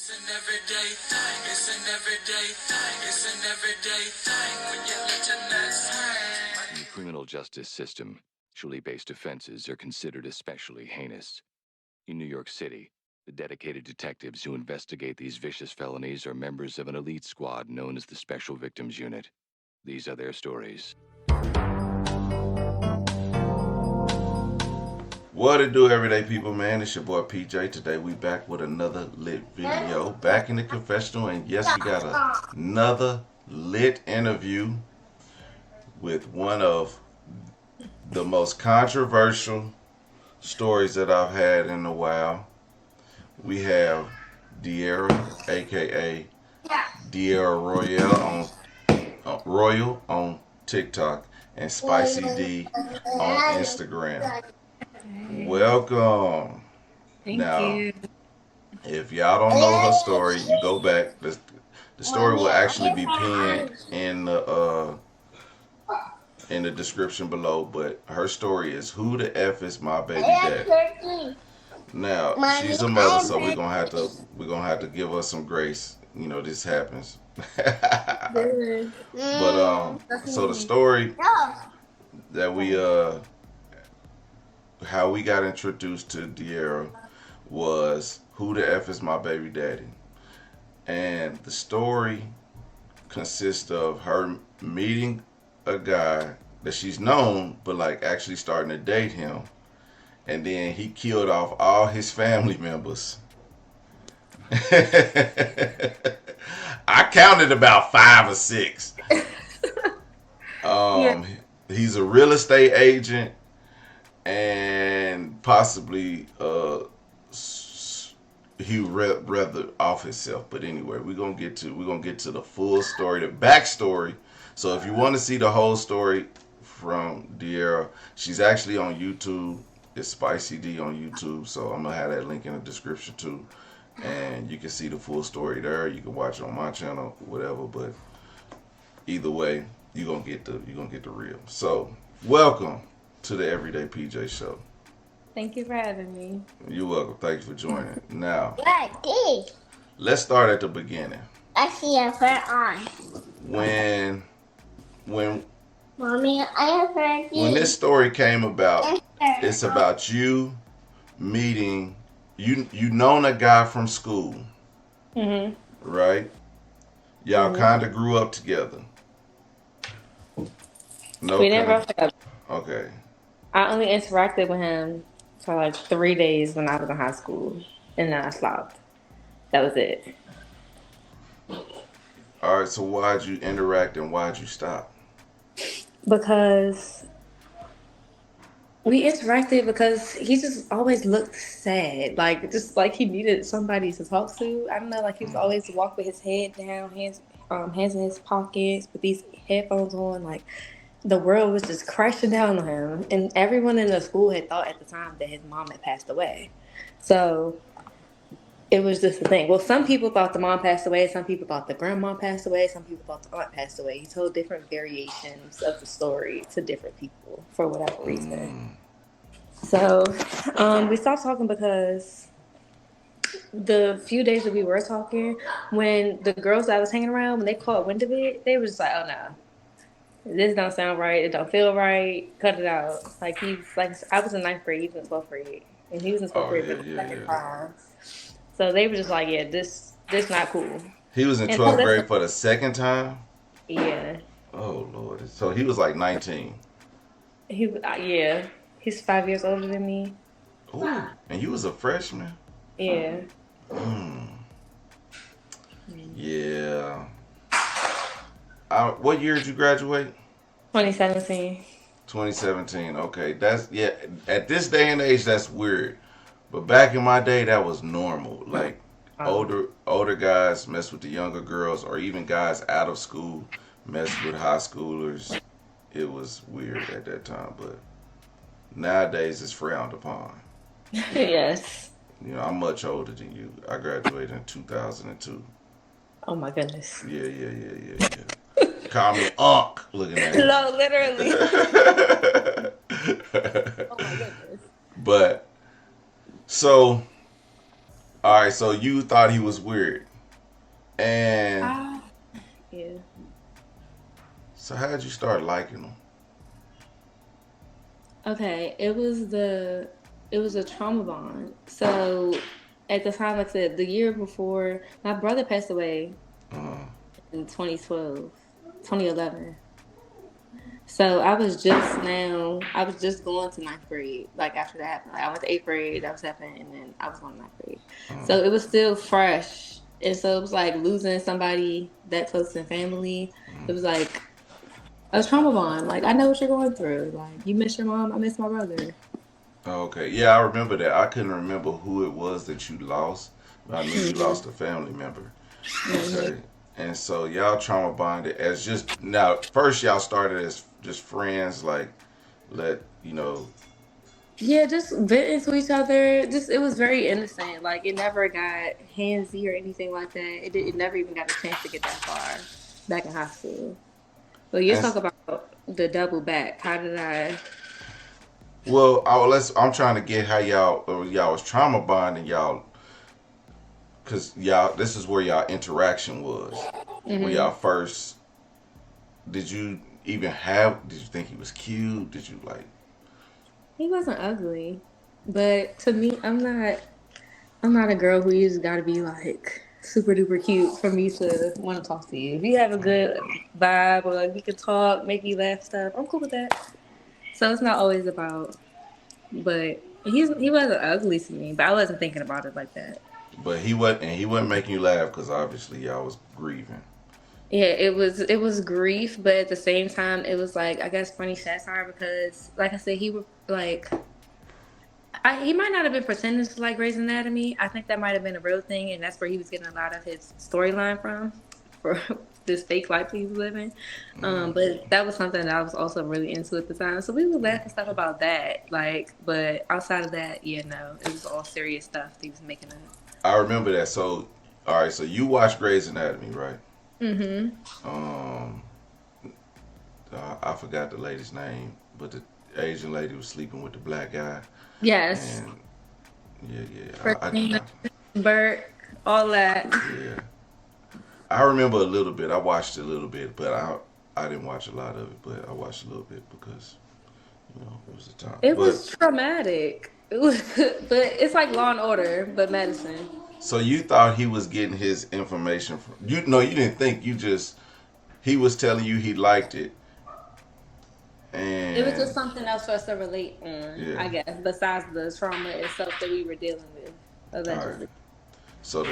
It's an everyday thing. It's an everyday thing. It's an everyday thing when you let your nuts hang. In the criminal justice system, sexually-based offenses are considered especially heinous. In New York City, the dedicated detectives who investigate these vicious felonies are members of an elite squad known as the Special Victims Unit. These are their stories. What it do, everyday people, man? It's your boy PJ. Today we back with another lit video. Back in the confessional, and yes, we got another lit interview with one of the most controversial stories that I've had in a while. We have De'Ara, aka De'Ara Royal on TikTok, and SpiicyDee on Instagram. Welcome. Thank Now, you. if y'all don't know her story, you go back. The story will actually be pinned in the description below. But her story is "Who the F is my baby daddy?" Now, she's a mother, so we're gonna have to give her some grace. You know, this happens. But so the story that we how we got introduced to De'Ara was "Who the F is my baby daddy?" And the story consists of her meeting a guy that she's known, but like actually starting to date him. And then he killed off all his family members. I counted about 5 or 6. Yeah. He's a real estate agent and possibly he would rather off himself. But anyway, we're gonna get to the full story, the backstory. So if you want to see the whole story from De'Ara, she's actually on YouTube. It's SpiicyDee on YouTube. So I'm gonna have that link in the description too, and you can see the full story there. You can watch it on my channel, whatever. But either way, you're gonna get the real. So welcome to the Everyday PJ Show. Thank you for having me. You're welcome. Thank you for joining. Now, let's start at the beginning. I see a fur on. When Mommy, I have heard you. when this story came about, it's about you meeting you known a guy from school, right? Y'all kind of grew up together. No, We didn't grow up together. Okay. I only interacted with him for like 3 days when I was in high school, and then I stopped. That was it. All right. So why'd you interact and why'd you stop? Because we interacted because he just always looked sad, like just like he needed somebody to talk to. I don't know, like he was always walk with his head down, hands in his pockets, with these headphones on, like the world was just crashing down on him. And everyone in the school had thought at the time that his mom had passed away. So it was just the thing. Well, some people thought the mom passed away. Some people thought the grandma passed away. Some people thought the aunt passed away. He told different variations of the story to different people for whatever reason. So we stopped talking because the few days that we were talking, when the girls that I was hanging around, when they caught wind of it, they were just like, oh no. This don't sound right. It don't feel right. Cut it out. Like he's like, I was in 9th grade. He was in 12th grade, and he was in 12th grade for the second time. So they were just like, yeah, this not cool. He was in 12th grade for the second time. Yeah. Oh Lord. So he was like 19. Yeah. He's 5 years older than me. Ooh. And you was a freshman. Yeah. Yeah. What year did you graduate? 2017. 2017. Okay, that's At this day and age, that's weird. But back in my day, that was normal. Like older guys mess with the younger girls, or even guys out of school mess with high schoolers. It was weird at that time, but nowadays it's frowned upon. Yes. You know, I'm much older than you. I graduated in 2002. Oh my goodness. Yeah. Call me Unc. Looking at you. No, literally. Oh my goodness. But so All right, so you thought he was weird, and Ah, yeah. so how'd you start liking him? Okay, it was a trauma bond. So at the time, like I said, the year before, my brother passed away Uh, in 2012, 2011. So I was just going to ninth grade. Like after that happened, like, I went to eighth grade, that was happening, and then I was going to ninth grade. So it was still fresh, and so it was like losing somebody that close in family. It was like a trauma bond. Like I know what you're going through. Like you miss your mom, I miss my brother. okay, yeah, I remember that. I couldn't remember who it was that you lost, but I knew you Hmm. lost a family member. Hmm. Okay, and so y'all trauma bonded as just now. First, y'all started as just friends, like let you know. Yeah, just venting to each other. Just it was very innocent. Like it never got handsy or anything like that. It never even got a chance to get that far back in high school. But you talk And about the double back. How did I? well, I'm trying to get how y'all was trauma bonding y'all, cause y'all this is where y'all interaction was, where Hmm. y'all first. Did you even have? Did you think he was cute? Did you like? He wasn't ugly, but to me, I'm not a girl who you just gotta be like super duper cute for me to want to talk to you. If you have a good vibe or like we can talk, make me laugh, stuff, I'm cool with that. So it's not always about. But he wasn't ugly to me, but I wasn't thinking about it like that. But he wasn't making you laugh because obviously y'all was grieving. Yeah, it was grief, but at the same time, it was like I guess funny satire because, like I said, he was like he might not have been pretending to like Grey's Anatomy. I think that might have been a real thing, and that's where he was getting a lot of his storyline from for this fake life he was living. But that was something that I was also really into at the time. So we would laugh and stuff about that. Like, but outside of that, yeah, no, it was all serious stuff that he was making up. I remember that. So, all right. So you watched Grey's Anatomy, right? Mm-hmm. Um, I forgot the lady's name, but the Asian lady was sleeping with the black guy, Yes. and yeah, yeah, Christina, Bert, all that. yeah. I remember a little bit. I watched a little bit, but I didn't watch a lot of it, but I watched a little bit because it was the time. It But was traumatic. It was, but it's like Law and Order, but medicine. so you thought he was getting his information from you? No, you didn't think. You just he was telling you he liked it, It was just and something else for us to relate on, yeah. I guess, besides the trauma itself that we were dealing with, All right. allegedly. So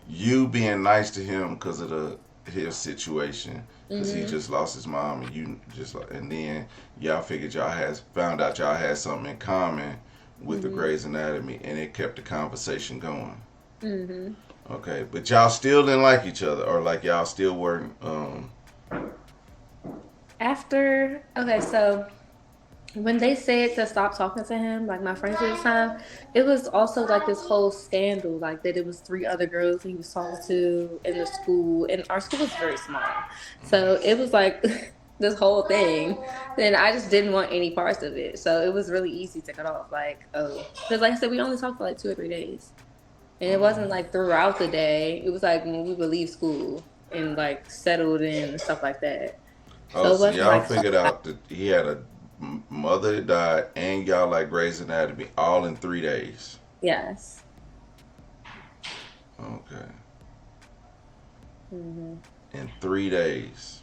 you being nice to him because of his situation, because he Hmm. just lost his mom, and you just and then y'all figured found out y'all had something in common with the Hmm. Grey's Anatomy, and it kept the conversation going. Hmm. Okay, but y'all still didn't like each other, or like y'all still weren't. After, okay, so when they said to stop talking to him, like my friends at the time, it was also like this whole scandal, like that it was three other girls he was talking to in the school, and our school was very small, so it was like this whole thing. And I just didn't want any parts of it, so it was really easy to cut off. Like, oh, because like I said, we only talked for like 2 or 3 days, and it wasn't like throughout the day. It was like when we would leave school and like settled in and stuff like that. Oh, So it so wasn't y'all like figured out that he had a mother that died, and y'all like Grey's Anatomy all in 3 days. yes. Okay, Hmm. in 3 days.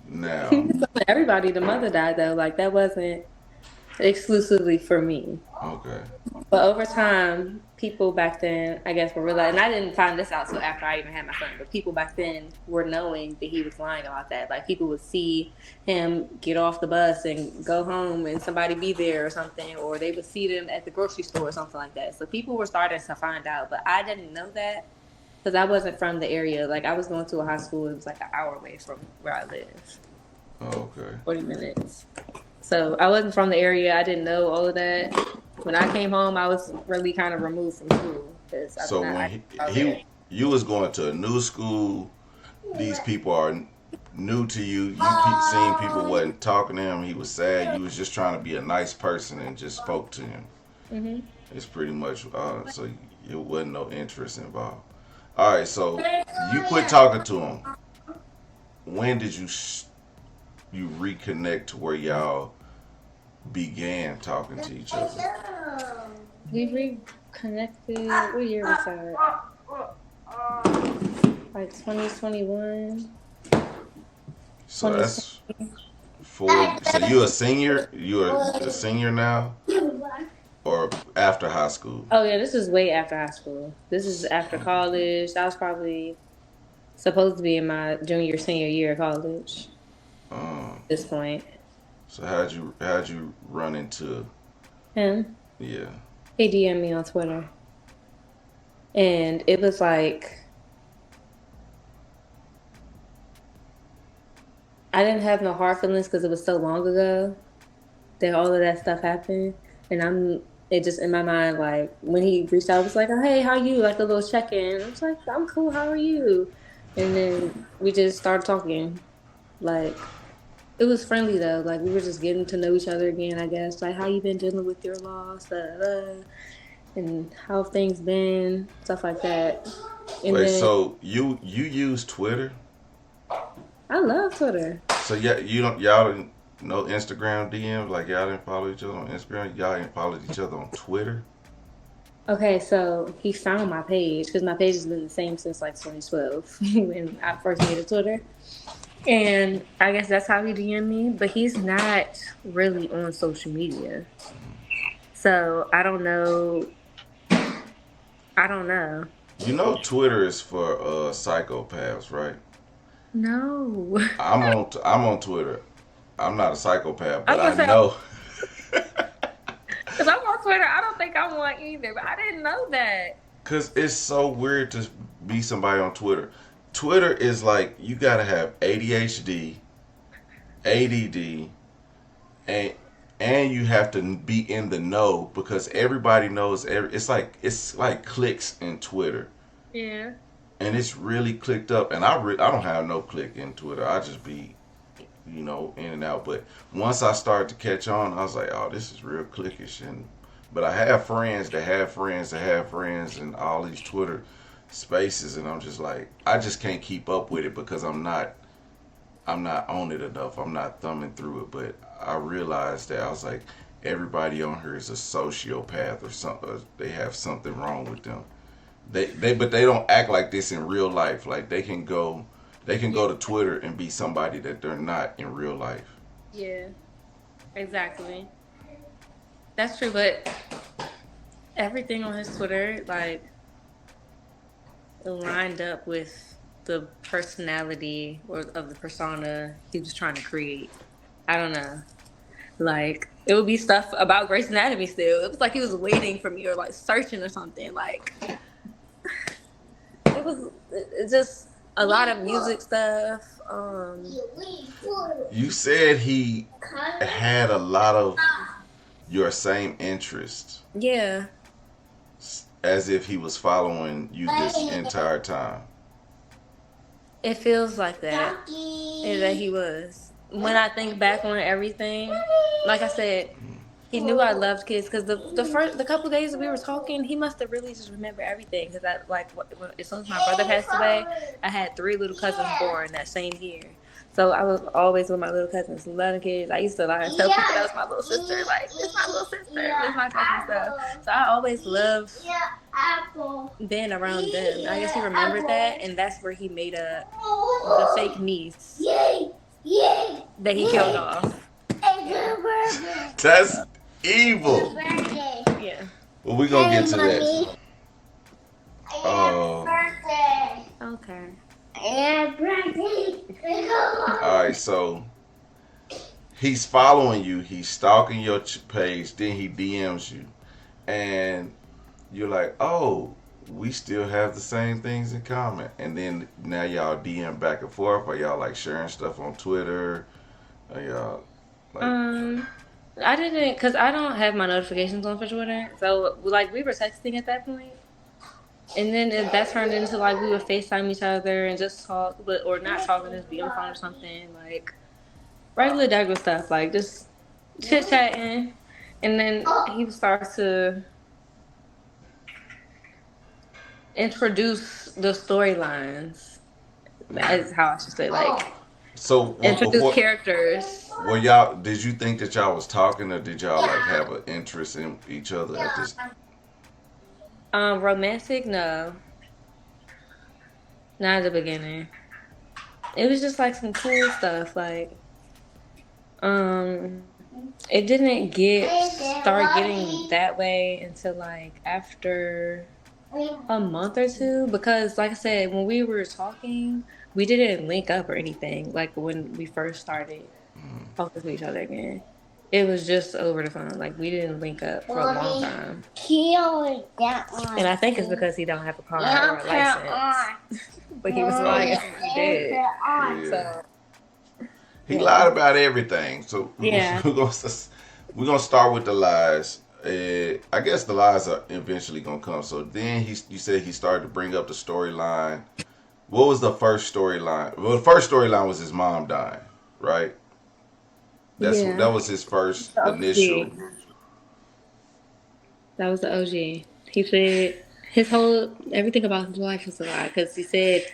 Now, Everybody, the mother died though. Like that wasn't exclusively for me. okay. But over time, people back then, I guess, were realizing. And I didn't find this out till after I even had my son. But people back then were knowing that he was lying about that. Like people would see him get off the bus and go home, and somebody be there or something, or they would see them at the grocery store or something like that. So people were starting to find out, but I didn't know that because I wasn't from the area. Like I was going to a high school. It was like an hour away from where I live, Okay. 40 minutes. So I wasn't from the area. I didn't know all of that. When I came home, I was really kind of removed from school because So when I was there. you was going to a new school, these people are new to you. Seen people wasn't talking to him. He was sad. You was just trying to be a nice person and just spoke to him. Hmm. It's pretty much so it wasn't no interest involved. All right, so you quit talking to him. When did you reconnect to where y'all began talking to each other? We reconnected. What year was that? Like 2021. So that's 4. So you a senior? You're a senior now, or after high school? Oh yeah, this is way after high school. This is after college. I was probably supposed to be in my senior year of college Um, at this point. so how'd you run into? Him, Yeah. he DM'd me on Twitter. And it was like, I didn't have no hard feelings because it was so long ago that all of that stuff happened. And it just in my mind, like, when he reached out, I was like, oh, hey, how you? Like a little check-in. I was like, I'm cool, how are you? And then we just started talking. Like, it was friendly though. Like, we were just getting to know each other again, I guess. Like, how you been dealing with your loss, and how have things been, stuff like that. And Wait, then so you use Twitter? I love Twitter. So yeah, y'all didn't know Instagram DMs? Like y'all didn't follow each other on Instagram? Y'all didn't follow each other on Twitter? Okay, so he found my page because my page has been the same since like 2012 when I first made a Twitter. And I guess that's how he DM'd me, but he's not really on social media. So I don't know. I don't know. You know Twitter is for psychopaths, right? No. I'm on Twitter. I'm not a psychopath, I but was I gonna know. Because I'm on Twitter. I don't think I'm one either, but I didn't know that. Cause it's so weird to be somebody on Twitter. Twitter is like you gotta have ADHD, ADD, and you have to be in the know because everybody knows. It's like clicks in Twitter, Yeah. and it's really clicked up. And I don't have no click in Twitter. I just be in and out. But once I started to catch on, I was like, oh, this is real clickish. But I have friends that have friends that have friends and all these Twitter spaces, and I'm just like, I just can't keep up with it because I'm not on it enough. I'm not thumbing through it. But I realized that I was like, everybody on here is a sociopath or something. They have something wrong with them. But they don't act like this in real life. Like they can go to Twitter and be somebody that they're not in real life. Yeah. Exactly. That's true, but everything on his Twitter, like, lined up with the personality or of the persona he was trying to create. I don't know. Like, it would be stuff about Grey's Anatomy still. It was like he was waiting for me or like searching or something. Like, it's just a lot of music stuff. You said he had a lot of your same interests. Yeah. As if he was following you this entire time. It feels like that. And that he was. When I think back on everything, like I said, he knew I loved kids because the couple days that we were talking, he must have really just remembered everything. Because as soon as my brother passed away, I had 3 little cousins born that same year. So I was always with my little cousins, loving kids. I used to lie and tell people that was my little sister. Like, it's my little sister. It's my cousin stuff. So I always loved being around them. I guess he remembered that, and that's where he made up the fake niece that he killed off. That's evil. Yeah. Well, we're going to get to that. Oh. Okay. Alright, so he's following you, he's stalking your page, then he DMs you, and you're like, oh, we still have the same things in common. And then now y'all DM back and forth, or y'all like sharing stuff on Twitter, or y'all like... I didn't, because I don't have my notifications on for Twitter, so like we were texting at that point. And then that turned into like we would FaceTime each other and just talk, or not talk and just be on the phone or something, like regular regular stuff, like just chit chatting. And then he would start to introduce the storylines. That is how I should say, like So introduce before, characters. were y'all? Did you think that y'all was talking, or did y'all like have an interest in each other at this? Romantic, no, not at the beginning. It was just like some cool stuff, like um, it didn't start getting that way until like after a month or two because like I said, when we were talking, we didn't link up or anything like when we first started talking to each other again. It was just over the phone. Like we didn't link up for a long time. And I think it's because he don't have a car or a license. But he was lying if he did. Yeah. So He lied about everything. So yeah. we're gonna start with the lies. I guess the lies are eventually gonna come. So then you said he started to bring up the storyline. What was the first storyline? Well, the first storyline was his mom dying, right? That was his first initial. That was the OG. He said everything about his life was a lie because he said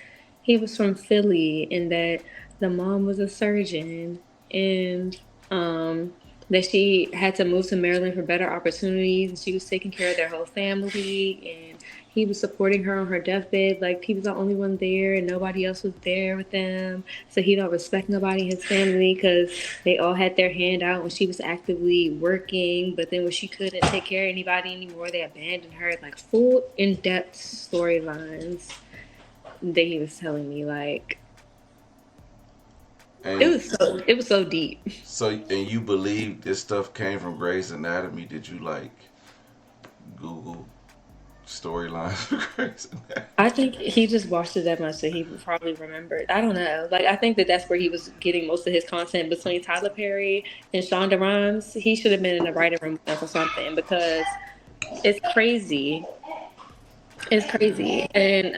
he was from Philly and that the mom was a surgeon and that she had to move to Maryland for better opportunities and she was taking care of their whole family and he was supporting her on her deathbed. Like he was the only one there and nobody else was there with them. So he don't respect nobody in his family because they all had their hand out when she was actively working. But then when she couldn't take care of anybody anymore, they abandoned her. Like full in-depth storylines that he was telling me. Like And it was so deep. so, and you believe this stuff came from Grey's Anatomy? Did you like Google storylines for Grey's Anatomy? I think he just watched it that much that he probably remembered. I don't know. Like I think that's where he was getting most of his content between Tyler Perry and Shonda Rhimes. He should have been in the writing room with them for something because it's crazy. It's crazy, and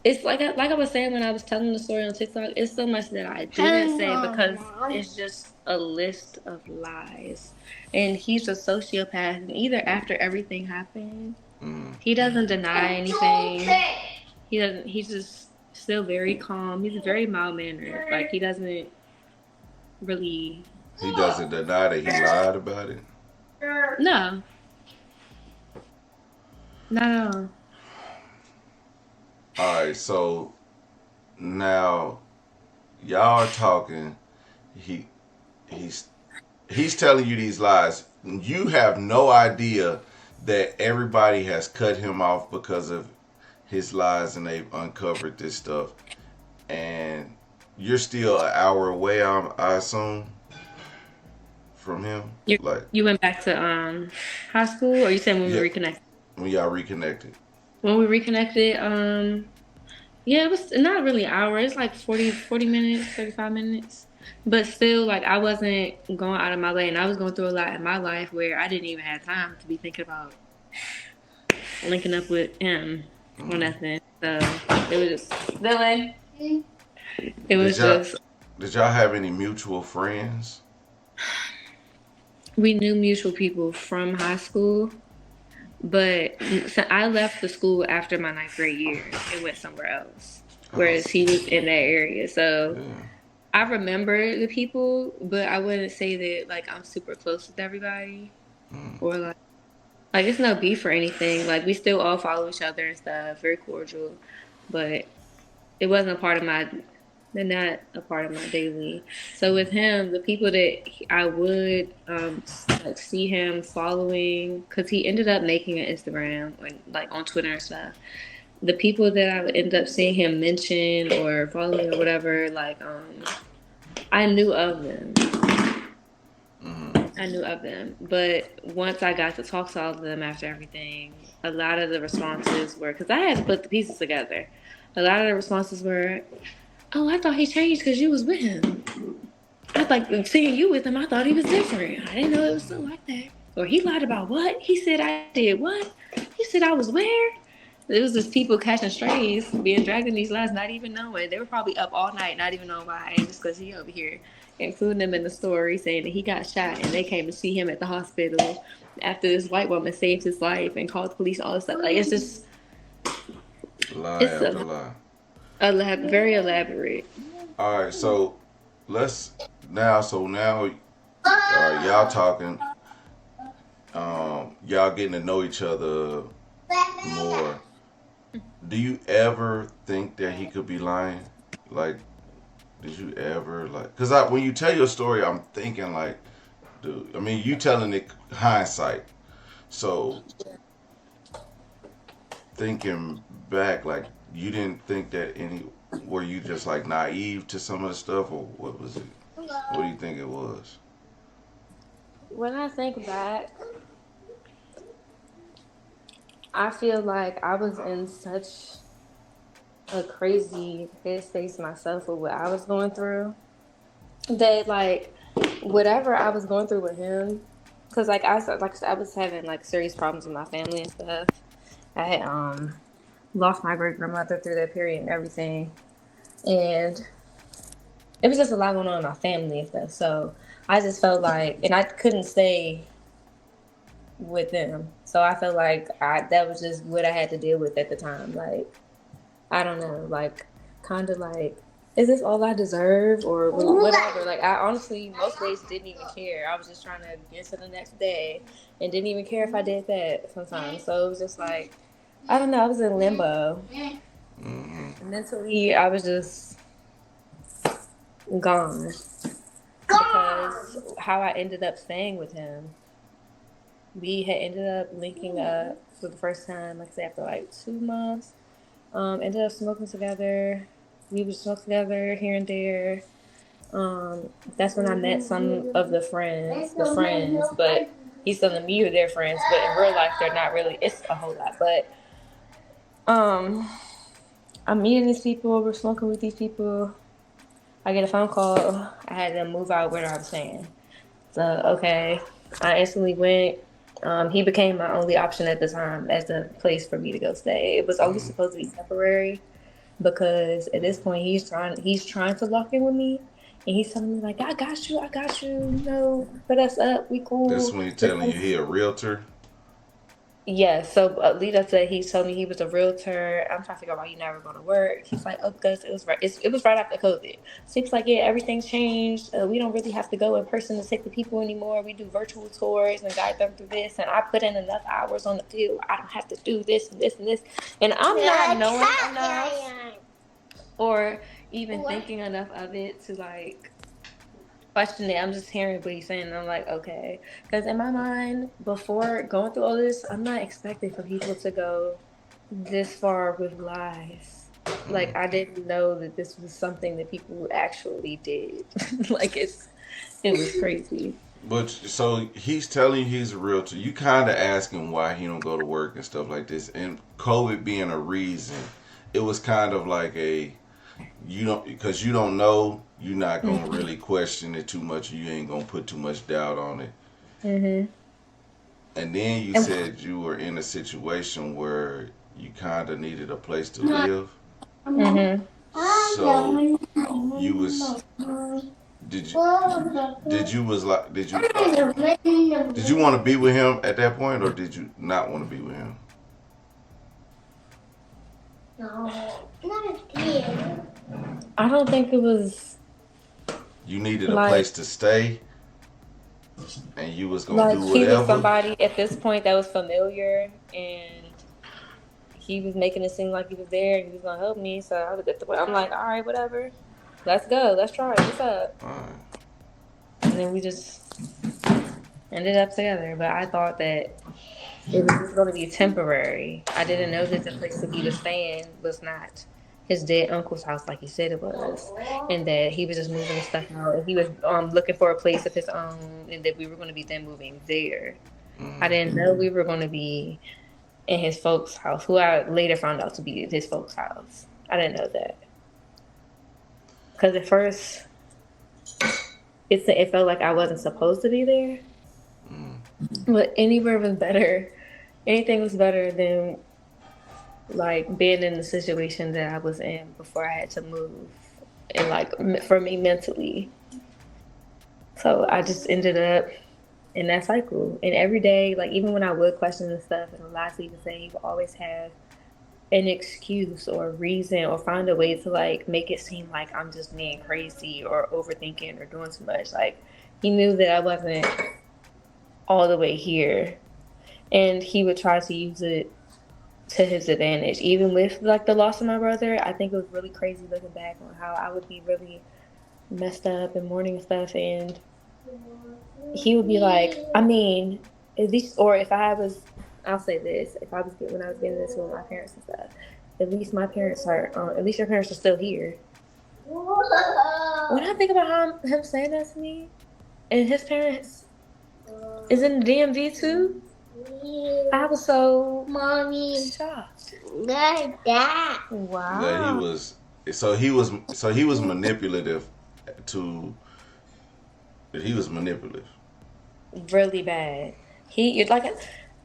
it's like I was saying when I was telling the story on TikTok. It's so much that I didn't say because it's just a list of lies, and he's a sociopath. And either after everything happened, he doesn't deny anything. He doesn't. He's just still very calm. He's very mild mannered. Like he doesn't really. He doesn't deny that he lied about it. No, not at all. All right, so now y'all are talking. He's telling you these lies. You have no idea that everybody has cut him off because of his lies, and they've uncovered this stuff. And you're still an hour away, I assume, from him. You went back to high school, or you said when we reconnected? When y'all reconnected. When we reconnected, yeah, it was not really an hour. It's like 40 minutes, 35 minutes. But still, like, I wasn't going out of my way. And I was going through a lot in my life where I didn't even have time to be thinking about linking up with him or nothing. So, it was just, Billy. It was just. Did y'all have any mutual friends? We knew mutual people from high school. But so I left the school after my 9th grade year and went somewhere else, whereas he was in that area. So I remember the people, but I wouldn't say that like I'm super close with everybody, or like it's no beef or anything. Like we still all follow each other and stuff, very cordial, but it wasn't a part of my. They're not a part of my daily. So with him, the people that I would like see him following, because he ended up making an Instagram and like on Twitter and stuff. The people that I would end up seeing him mention or following or whatever, like I knew of them. I knew of them, but once I got to talk to all of them after everything, a lot of the responses were because I had to put the pieces together. A lot of the responses were, "Oh, I thought he changed because you was with him. I thought seeing you with him, I thought he was different. I didn't know it was still like that." Or he lied about what? He said I did what? He said I was where? It was just people catching strays, being dragged in these lies, not even knowing. They were probably up all night, not even knowing why. And just because he over here, including them in the story, saying that he got shot and they came to see him at the hospital after this white woman saved his life and called the police, all this stuff. Like, it's just, Lie It's after lie. very elaborate. All right, so let's now. So now, y'all talking. Y'all getting to know each other more. Do you ever think that he could be lying? Like, did you ever like? Cause when you tell your story, I'm thinking like, dude. I mean, you telling it hindsight. So thinking back, like you didn't think that any. Were you just like naive to some of the stuff, or what was it? What do you think it was? When I think back, I feel like I was in such a crazy headspace myself with what I was going through that like whatever I was going through with him, because I was having like serious problems with my family and stuff. I had lost my great grandmother through that period and everything, and it was just a lot going on in my family and stuff. So I just felt like, and I couldn't stay with them, so I felt like that was just what I had to deal with at the time. Like I don't know, like kind of like, is this all I deserve or whatever? Like I honestly most days didn't even care. I was just trying to get to the next day and didn't even care if I did that sometimes. So it was just like, I don't know, I was in limbo. Mm-hmm. Mentally, I was just gone because how I ended up staying with him. We had ended up linking up for the first time, like I said, after like 2 months. Ended up smoking together. We would smoke together here and there. That's when I met some of the friends, but he's telling me who they're friends, but in real life they're not really. It's a whole lot, but um, I'm meeting these people. We're smoking with these people. I get a phone call. I had to move out where I was staying. So okay, I instantly went. He became my only option at the time as a place for me to go stay. It was only supposed to be temporary because at this point he's trying to lock in with me, and he's telling me like, I got you, you know, put us up, we This cool. when he telling you he a realtor. Yeah, so lead up to that, he told me he was a realtor. I'm trying to figure out why you never going to work. He's like, oh, because it was right after COVID. So he's like, yeah, everything's changed. We don't really have to go in person to take the people anymore. We do virtual tours and guide them through this. And I put in enough hours on the field. I don't have to do this and this and this. And I'm not knowing enough or even thinking enough of it to like question it. I'm just hearing what he's saying, and I'm like, okay. Because in my mind, before going through all this, I'm not expecting for people to go this far with lies. Like I didn't know that this was something that people actually did. Like it was crazy. But so he's telling you he's a realtor. You kind of asking why he don't go to work and stuff like this, and COVID being a reason, it was kind of like a you don't because you don't know. You're not gonna Mm-hmm. really question it too much. You ain't gonna put too much doubt on it. Mm-hmm. And then you said you were in a situation where you kind of needed a place to live. Mm-hmm. So you was did you was like did you want to be with him at that point, or did you not want to be with him? No, not here. I don't think it was You needed a like place to stay, and you was gonna like do he was whatever. somebody at this point that was familiar, and he was making it seem like he was there and he was gonna help me. So I was at the point. I'm like, all right, whatever. Let's go. Let's try it. What's up? All right. And then we just ended up together. But I thought that it was just going to be temporary. I didn't know that the place that he was staying was not his dead uncle's house like he said it was, and that he was just moving stuff out. He was looking for a place of his own, and that we were going to be then moving there. I didn't know we were going to be in his folks' house, who I later found out to be his folks' house. I didn't know that because at first it felt like I wasn't supposed to be there, but anywhere was better. Anything was better than like being in the situation that I was in before I had to move, and like for me mentally. So I just ended up in that cycle, and every day, like even when I would question and stuff, and the last thing to say, he would always have an excuse or a reason or find a way to like make it seem like I'm just being crazy or overthinking or doing too much. Like he knew that I wasn't all the way here, and he would try to use it to his advantage. Even with like the loss of my brother, I think it was really crazy looking back on how I would be really messed up and mourning and stuff, and he would be like, I mean, at least, or if I was, I'll say this, if I was when I was getting this with my parents and stuff, at least my parents are, at least your parents are still here. When I think about him saying that to me, and his parents is in the DMV too, I was so Mommy, shocked. like that. Wow. Yeah, he was manipulative to. He was manipulative. Really bad. He like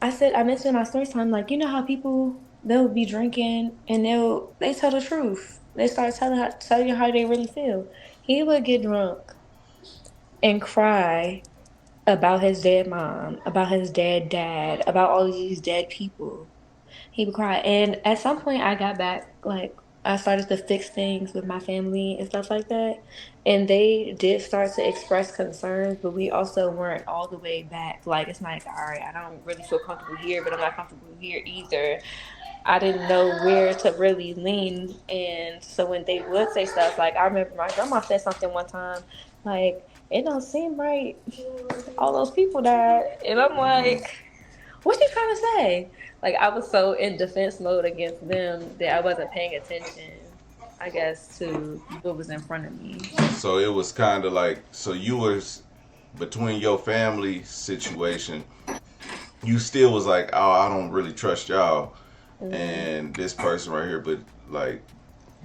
I said, I mentioned in my story time, like you know how people they'll be drinking and they tell the truth. They start telling you how they really feel. He would get drunk and cry about his dead mom, about his dead dad, about all of these dead people. He would cry, and at some point, I got back. Like I started to fix things with my family and stuff like that, and they did start to express concerns, but we also weren't all the way back. Like it's like, all right, I don't really feel comfortable here, but I'm not comfortable here either. I didn't know where to really lean, and so when they would say stuff, like I remember my grandma said something one time, like it don't seem right. All those people died, and I'm like, what you trying to say? Like I was so in defense mode against them that I wasn't paying attention, I guess, to what was in front of me. So it was kind of like, so you was between your family situation, you still was like, oh, I don't really trust y'all, and this person right here, but like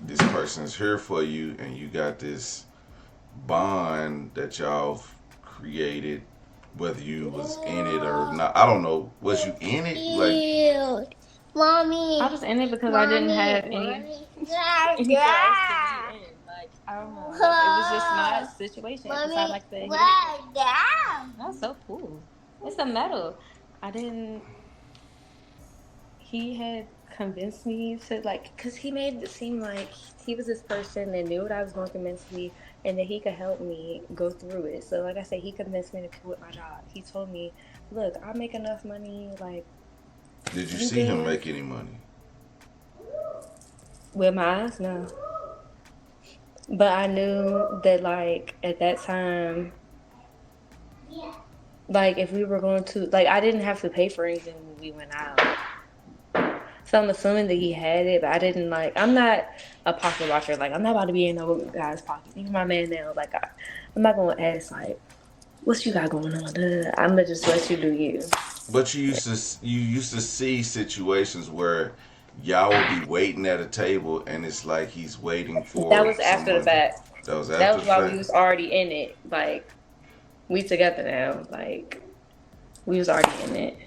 this person's here for you, and you got this bond that y'all created, whether you was in it or not. I don't know. Was you in it? Like, Cute. Mommy. I was in it because I didn't have any Like anything else to be in. Like I don't know. It was just my situation. Because I like the like that. That's so cool. It's a medal. I didn't. He had convinced me to like, cause he made it seem like he was this person that knew what I was going through mentally, and that he could help me go through it. So, like I said, he convinced me to quit my job. He told me, "Look, I make enough money. Like, did you you see him good?" make any money? With my eyes, no. But I knew that, like at that time, like if we were going to, like I didn't have to pay for anything when we went out. So I'm assuming that he had it, but I didn't like. I'm not a pocket watcher. Like I'm not about to be in no guy's pocket. Even my man now, like I'm not gonna ask like, "What you got going on?" I'm gonna just let you do you. But you used to see situations where y'all would be waiting at a table, and it's like he's waiting for. That was after the someone. fact. That was That after was the while fact. we was already in it. Like we together now. Like we was already in it.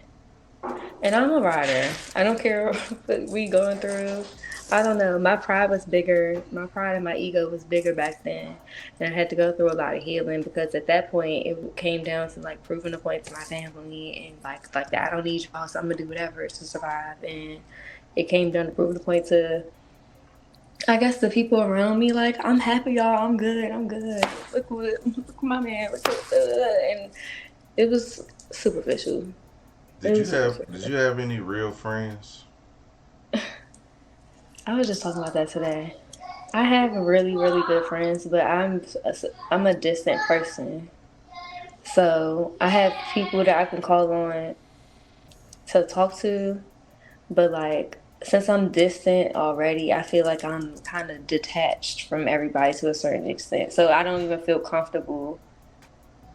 And I'm a rider. I don't care what we going through. I don't know. My pride was bigger. My pride and my ego was bigger back then. And I had to go through a lot of healing because at that point it came down to like proving a point to my family and like that I don't need y'all, so I'm gonna do whatever to survive. And it came down to proving the point to I guess the people around me, like, I'm happy y'all, I'm good, I'm good. Look my man, and it was superficial. Did you have any real friends? I was just talking about that today. I have really, really good friends, but I'm a distant person. So I have people that I can call on to talk to, but like since I'm distant already, I feel like I'm kind of detached from everybody to a certain extent. So I don't even feel comfortable.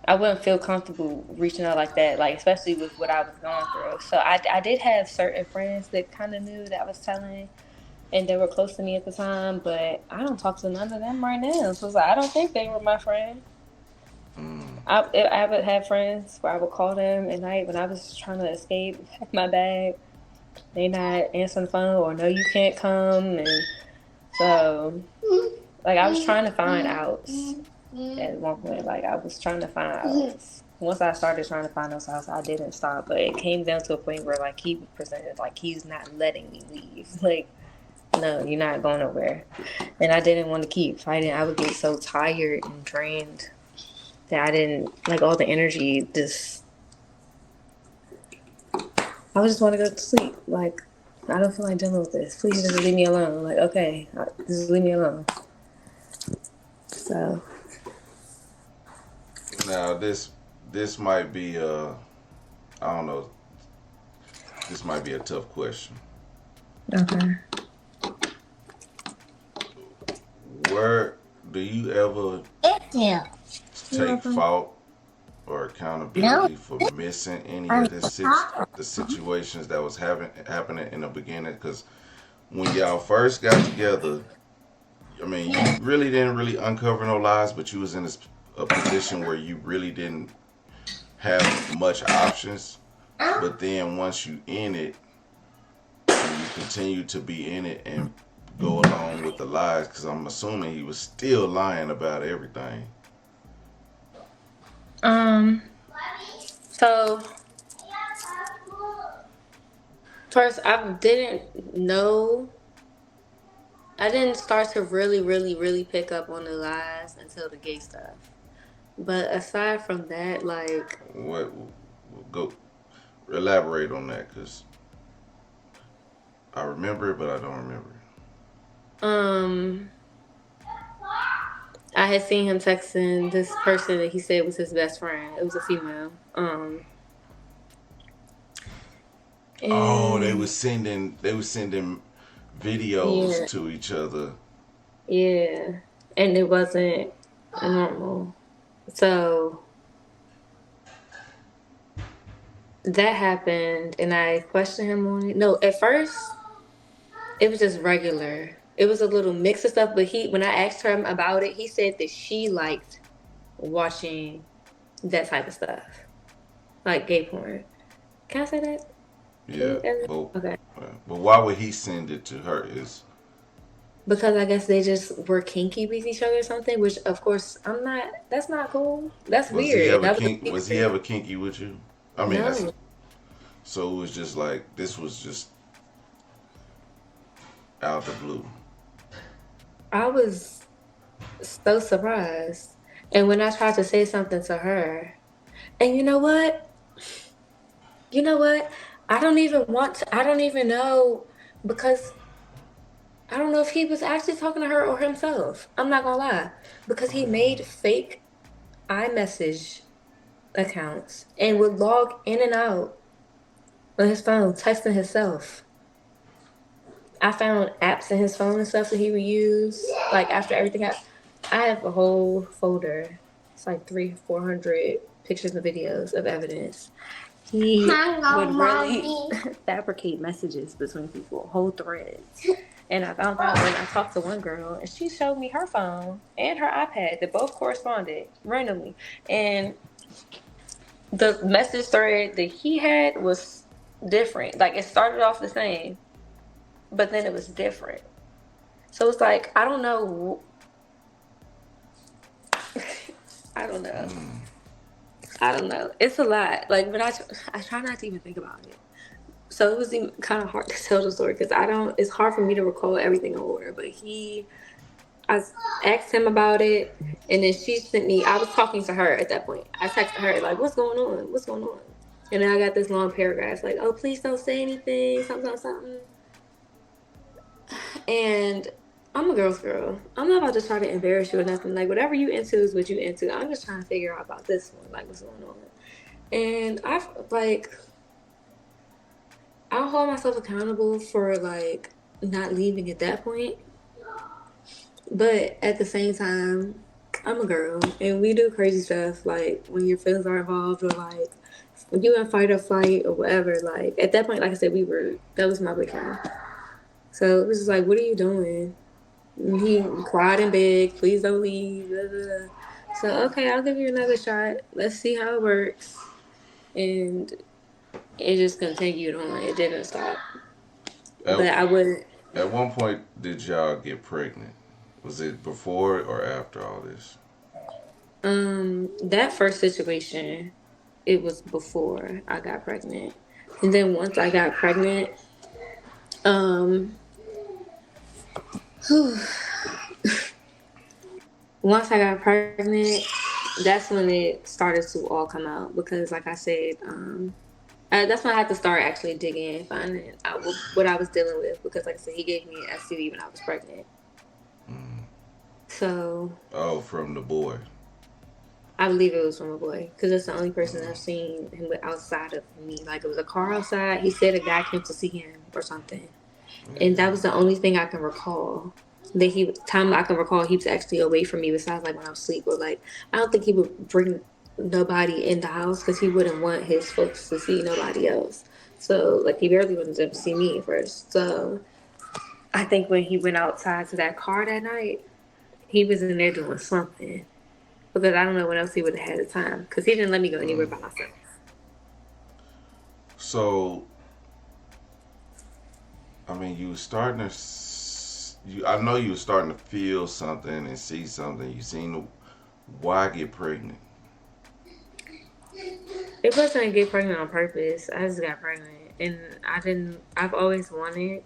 I wouldn't feel comfortable reaching out like that, like especially with what I was going through. So I did have certain friends that kind of knew that I was telling and they were close to me at the time, but I don't talk to none of them right now. So it's like, I don't think they were my friend. I would have friends where I would call them at night when I was trying to escape, pack my bag. They not answering the phone or no, you can't come. And so, like, I was trying to find outs at one point. Like, I was trying to find outs. Once I started trying to find those outs, I didn't stop. But it came down to a point where, like, he presented, like, he's not letting me leave. Like, no, you're not going nowhere. And I didn't want to keep fighting. I would get so tired and drained that I didn't, like, all the energy just, I would just want to go to sleep. Like, I don't feel like dealing with this. Please just leave me alone. Like, okay, just leave me alone. So, Now this might be I don't know. This might be a tough question. okay. Where do you ever It's you. take fault or accountability for missing any of the situations that was happening in the beginning? Because when y'all first got together, I mean, you didn't really uncover no lies, but you was in a position where you really didn't have much options. But then once you in it, and you continue to be in it and go along with the lies, because I'm assuming he was still lying about everything. So first, I didn't know. I didn't start to really, really, really pick up on the lies until the gay stuff. But aside from that, like, What? Go elaborate on that, because I remember it, but I don't remember it. I had seen him texting this person that he said was his best friend. It was a female. Oh, And they was sending videos yeah, to each other. yeah, and it wasn't normal. So that happened, and I questioned him on it. No, at first it was just regular. It was a little mix of stuff, but when I asked him about it, he said that she liked watching that type of stuff, like gay porn. Can I say that? Yeah, Okay. but why would he send it to her? Is Because I guess they just were kinky with each other or something, which of course I'm not. That's not cool. That's was he weird. ever That was kink? Was he weird. ever kinky with you? I mean, that's No, so it was just like this was just out the blue. I was so surprised. And when I tried to say something to her, and you know what? You know what? I don't even want to. I don't even know because I don't know if he was actually talking to her or himself. I'm not gonna lie because he made fake iMessage accounts and would log in and out on his phone, texting himself. I found apps in his phone and stuff that he would use. Like after everything I have a whole folder. It's like 400 pictures and videos of evidence. He Hello, would really mommy. fabricate messages between people, whole threads. And I found out when I talked to one girl, and she showed me her phone and her iPad that both corresponded randomly. And the message thread that he had was different. Like it started off the same, but then it was different. So it's like I don't know. I don't know. I don't know. It's a lot. Like, but I try not to even think about it. So it was even kind of hard to tell the story because I don't. It's hard for me to recall everything in order. But I asked him about it, and then she sent me. I was talking to her at that point. I texted her like, "What's going on? What's going on?" And then I got this long paragraph like, "Oh, please don't say anything. Something, something." And I'm a girl's girl. I'm not about to try to embarrass you or nothing. Like whatever you into is what you into. I'm just trying to figure out about this one, like what's going on. And I'll hold myself accountable for like not leaving at that point. But at the same time, I'm a girl and we do crazy stuff like when your feelings are involved or like when you in fight or flight or whatever, like at that point, like I said, that was my boyfriend. So it was just like, what are you doing? And he cried and begged, please don't leave. Blah, blah, blah. So okay, I'll give you another shot. Let's see how it works. And it just continued on. It didn't stop. At, But I wouldn't. at one point, did y'all get pregnant? Was it before or after all this? That first situation, it was before I got pregnant. And then once I got pregnant, um, Once I got pregnant, that's when it started to all come out because, like I said, that's when I had to start actually digging and finding out what I was dealing with because, like I said, he gave me an STD when I was pregnant. So Oh, from the boy. I believe it was from a boy because it's the only person I've seen him with outside of me. Like it was a car outside. He said a guy came to see him or something, and that was the only thing I can recall. That time I can recall, he was actually away from me. Besides, like when I was asleep, or like I don't think he would bring nobody in the house because he wouldn't want his folks to see nobody else. So like he barely wanted them to see me at first. So I think when he went outside to that car that night, he was in there doing something because I don't know what else he would have had at the time because he didn't let me go anywhere by myself. So, I mean, I know you were starting to feel something and see something. You seen why get pregnant? It wasn't get pregnant on purpose. I just got pregnant, and I didn't. I've always wanted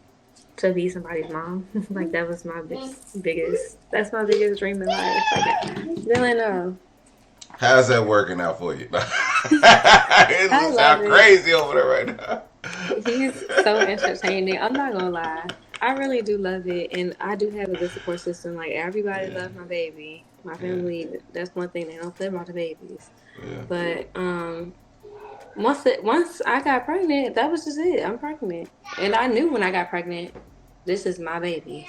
to be somebody's mom. Like that was my biggest. That's my biggest dream in life. Like, really no. How's that working out for you? It I love sound it. crazy over there right now. He's so entertaining. I'm not gonna lie. I really do love it, and I do have a good support system. Like everybody Yeah. loves my baby. My Yeah. family. That's one thing they don't play about the babies. Yeah. But once I got pregnant, that was just it. I'm pregnant, and I knew when I got pregnant, this is my baby.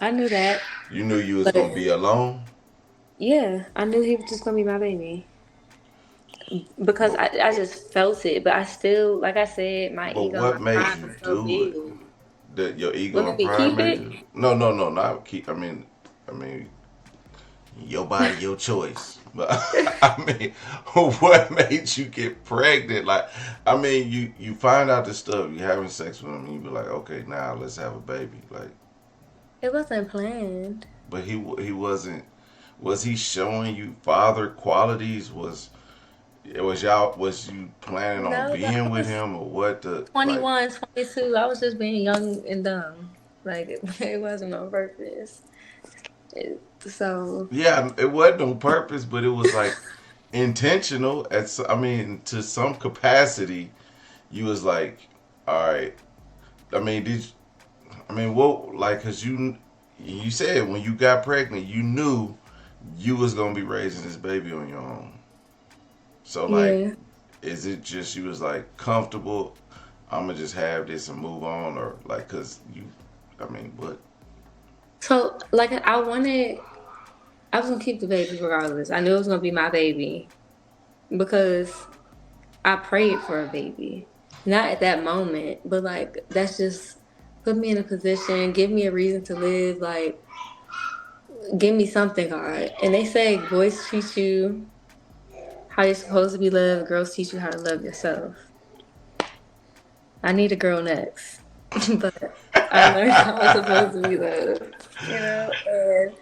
I knew that, You knew you was but gonna be alone. yeah, I knew he was just gonna be my baby because But, I just felt it. But I still, like I said, my but ego, what my made pride you was so do it? big. That your ego What made and me pride keep made it? you? No, no, no, not keep. I mean, your body, your choice. But I mean, what made you get pregnant? Like, I mean, you find out this stuff, you having sex with him, and you be like, okay, now let's have a baby. Like, It wasn't planned. but he wasn't. Was he showing you father qualities? Was you planning on No, but I being with was him or what? The like. 21, 22. I was just being young and dumb. Like it wasn't on purpose. So Yeah, it wasn't on purpose, but it was like intentional. I mean, to some capacity, you was like, all right. I mean, I mean, what? Like, cause you said when you got pregnant, you knew you was gonna be raising this baby on your own. So like, yeah. is it just you was like comfortable? I'm gonna just have this and move on, or like, cause you, I mean, what? So like I was gonna keep the baby regardless. I knew it was gonna be my baby because I prayed for a baby. Not at that moment, but like that's just put me in a position, give me a reason to live, like give me something, God. And they say boys teach you how you're supposed to be loved, girls teach you how to love yourself. I need a girl next. But I learned how I'm supposed to be loved. And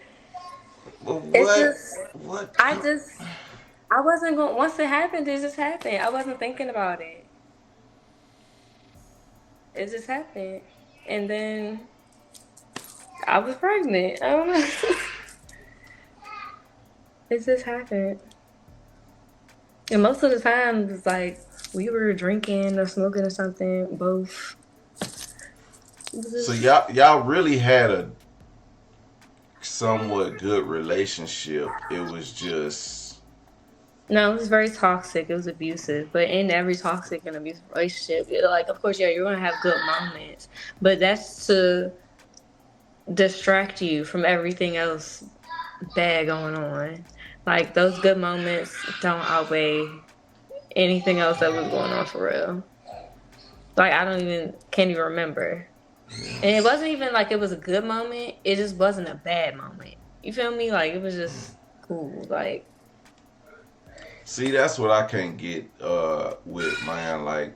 Well, it's what? just What? I just I wasn't going. Once it happened, it just happened. I wasn't thinking about it. It just happened, and then I was pregnant. I don't know. It just happened, and most of the time, it's like we were drinking or smoking or something. Both. It was So just, y'all really had a somewhat good relationship. It was just no, it was very toxic. It was abusive. But in every toxic and abusive relationship, like of course, yeah, you're gonna have good moments, but that's to distract you from everything else bad going on. Like those good moments don't outweigh anything else that was going on for real. Like I don't even can't even remember. And it wasn't even like it was a good moment. It just wasn't a bad moment. You feel me? Like it was just cool. Like see that's what I can't get with man. Like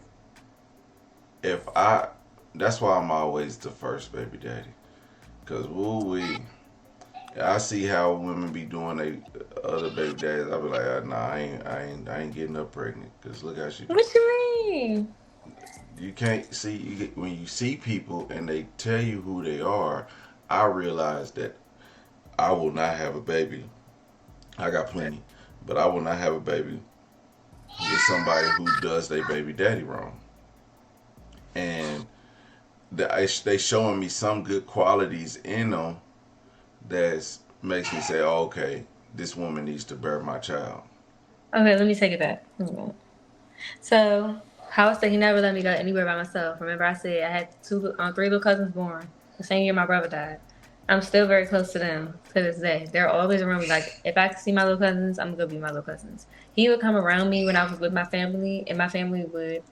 if I that's why I'm always the first baby daddy. Cause woo we I see how women be doing they other baby daddies. I be like, nah, I ain't getting up pregnant. Cause look how she. what you mean? You can't see when you see people and they tell you who they are. I realized that I will not have a baby. I got plenty, but I will not have a baby with somebody who does their baby daddy wrong. And they showing me some good qualities in them that makes me say, oh, okay, this woman needs to bear my child. Okay, let me take it back. So, how I said he never let me go anywhere by myself. Remember, I said I had three little cousins born the same year my brother died. I'm still very close to them to this day. They're always around me. Like, if I see my little cousins, I'm gonna be my little cousins. He would come around me when I was with my family, and my family would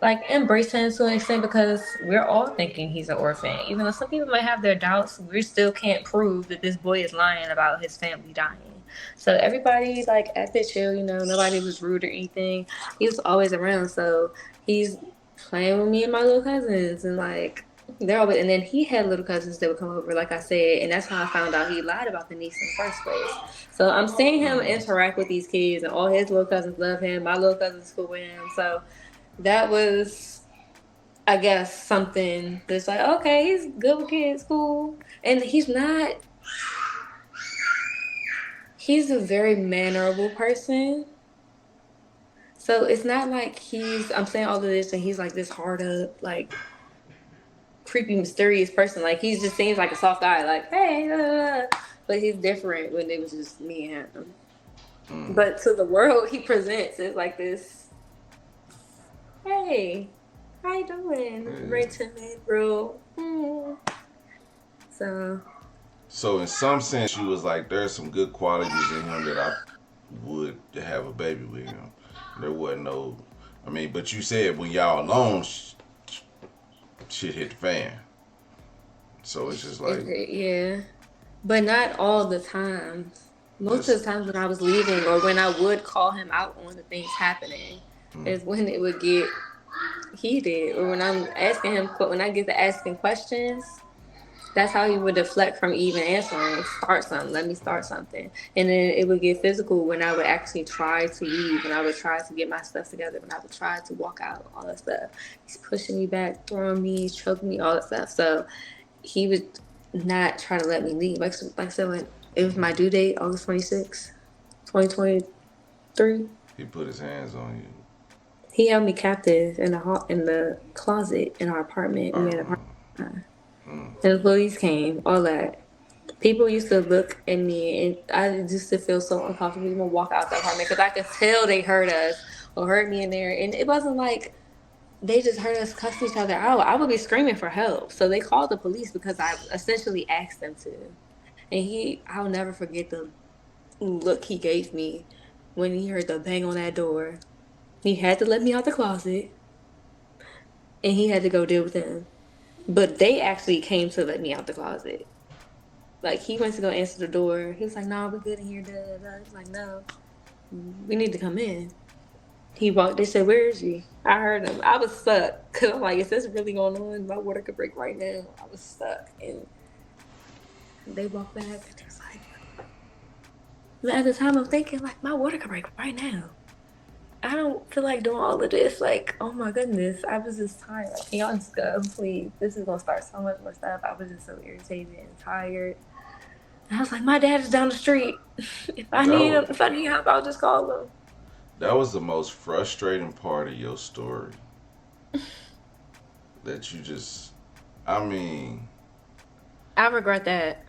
like embrace him to an extent because we're all thinking he's an orphan. Even though some people might have their doubts, we still can't prove that this boy is lying about his family dying. So everybody like at the chill, nobody was rude or anything. He was always around, so he's playing with me and my little cousins, and like they're always. And then he had little cousins that would come over, like I said, and that's how I found out he lied about the niece in the first place. So I'm seeing him interact with these kids, and all his little cousins love him. My little cousins cool with him, so that was, I guess, something that's like, okay, he's good with kids, cool. And he's a very mannerable person. So it's not like I'm saying all of this and he's like this hard up, like creepy, mysterious person. Like he just seems like a soft guy, like, hey, blah, blah, blah. But he's different when it was just me and him. But to the world he presents is like this, hey, how you doing? Very timid, real. So in some sense, you was like, there's some good qualities in him that I would have a baby with him. There wasn't no, but you said when y'all alone, shit hit the fan. So it's just like, yeah, but not all the times. Most of the times when I was leaving or when I would call him out on the things happening is when it would get heated, or when I get to asking questions. That's how he would deflect from even answering. Let me start something. And then it would get physical when I would actually try to leave, when I would try to get my stuff together, when I would try to walk out, all that stuff. He's pushing me back, throwing me, choking me, all that stuff. So he would not try to let me leave. Like I said, when it was my due date, August 26th, 2023. He put his hands on you. He held me captive in the closet in our apartment. We had an apartment. And the police came, all that. People used to look at me, and I used to feel so uncomfortable even walk out the apartment because I could tell they heard us or heard me in there. And it wasn't like they just heard us cuss each other out. I would be screaming for help. So they called the police because I essentially asked them to. And I'll never forget the look he gave me when he heard the bang on that door. He had to let me out the closet, and he had to go deal with them. But they actually came to let me out the closet. Like, he went to go answer the door. He was like, "No, we're good in here." Da, da, da. He was like, "No, we need to come in." He walked. They said, "Where is he?" I heard him. I was stuck because I'm like, "Is this really going on? My water could break right now." I was stuck, and they walked back. And they was like, but at the time, I'm thinking like, my water could break right now. I don't feel like doing all of this. Like, oh my goodness, I was just tired. Like, can y'all just go, please? This is gonna start so much more stuff. I was just so irritated and tired. And I was like, my dad is down the street. If I need help, I'll just call him. That was the most frustrating part of your story. That you just, I regret that.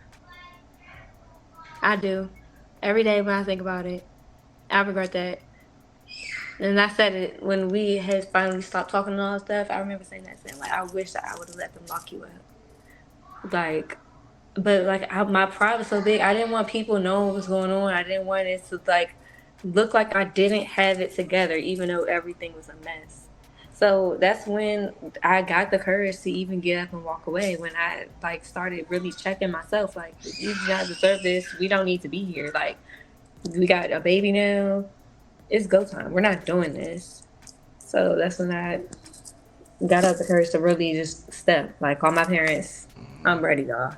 I do. Every day when I think about it, I regret that. And I said it when we had finally stopped talking and all that stuff. I remember saying like, I wish that I would have let them lock you up. Like, but like, my pride was so big. I didn't want people knowing what was going on. I didn't want it to like look like I didn't have it together, even though everything was a mess. So that's when I got the courage to even get up and walk away. When I like started really checking myself, like, you do not deserve this. We don't need to be here. Like, we got a baby now. It's go time. We're not doing this. So that's when I got up the courage to really just step. Like, call my parents. I'm ready, y'all.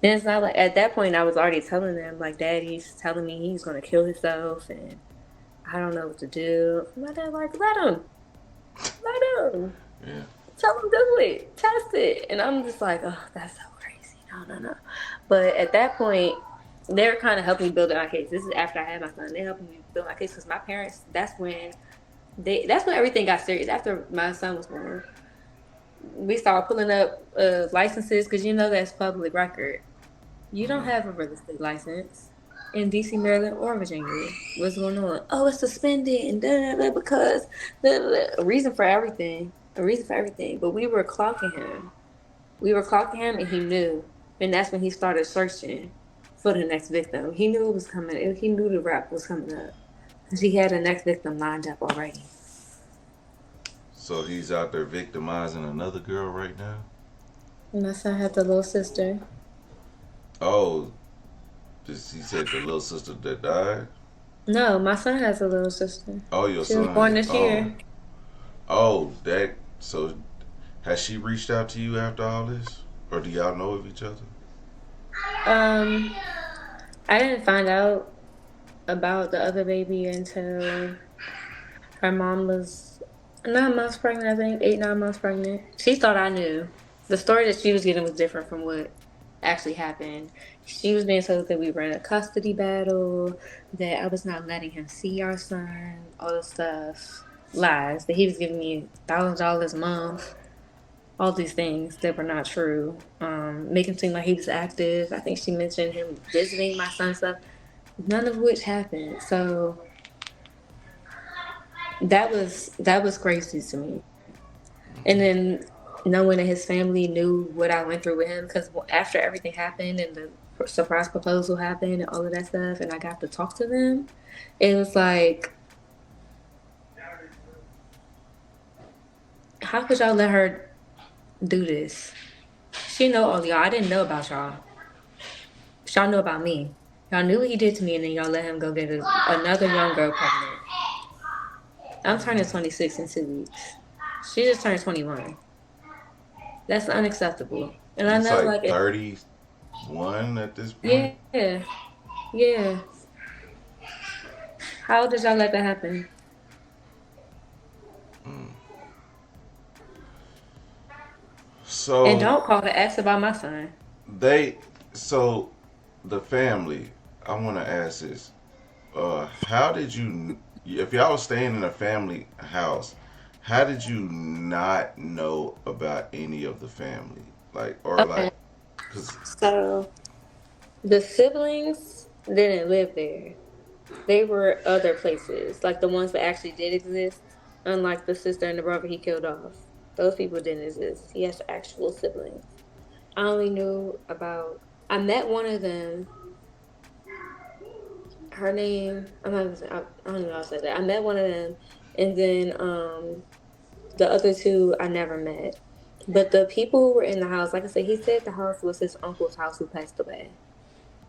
And it's not like, at that point, I was already telling them, like, Daddy's telling me he's going to kill himself and I don't know what to do. My dad, like, let him. Yeah. Tell him do it. Test it. And I'm just like, oh, that's so crazy. I don't know. But at that point, they were kind of helping me build my case. This is after I had my son. They're helping me build my case because my parents. That's when everything got serious. After my son was born, we started pulling up licenses because that's public record. You don't have a real estate license in DC, Maryland, or Virginia. What's going on? Oh, it's suspended and da da da because a reason for everything. A reason for everything. But we were clocking him. And he knew. And that's when he started searching for the next victim. He knew it was coming. He knew the rap was coming up. Because he had the next victim lined up already. So he's out there victimizing another girl right now? And my son had the little sister. Oh, just he said the little sister that died? No, my son has a little sister. Oh, your She son. was born this year. Oh, that. So has she reached out to you after all this? Or do y'all know of each other? I didn't find out about the other baby until her mom was 9 months pregnant, I think. 8, 9 months pregnant. She thought I knew. The story that she was getting was different from what actually happened. She was being told that we were in a custody battle, that I was not letting him see our son, all this stuff. Lies. That he was giving me $1,000 a month. All these things that were not true. Make him seem like he was active. I think she mentioned him visiting my son stuff. None of which happened. So that was crazy to me. And then knowing that his family knew what I went through with him, because after everything happened and the surprise proposal happened and all of that stuff, and I got to talk to them, it was like, how could y'all let her do this? She know all y'all. I didn't know about y'all. Y'all know about me. Y'all knew what he did to me, and then y'all let him go get another young girl pregnant. I'm turning 26 in 2 weeks. She just turned 21. That's unacceptable. And I It's know, like like, 31 at this point. yeah. How did y'all let that happen? So And don't call to ask about my son. they, so the family. I want to ask this: how did you, if y'all was staying in a family house, how did you not know about any of the family? Like, or Okay, like, cause so the siblings didn't live there. They were other places, like the ones that actually did exist, unlike the sister and the brother he killed off. Those people didn't exist. He has actual siblings. I only knew about. I met one of them. Her name. I'm not. I don't know how to say that. I met one of them, and then the other two I never met. But the people who were in the house, like I said, he said the house was his uncle's house who passed away.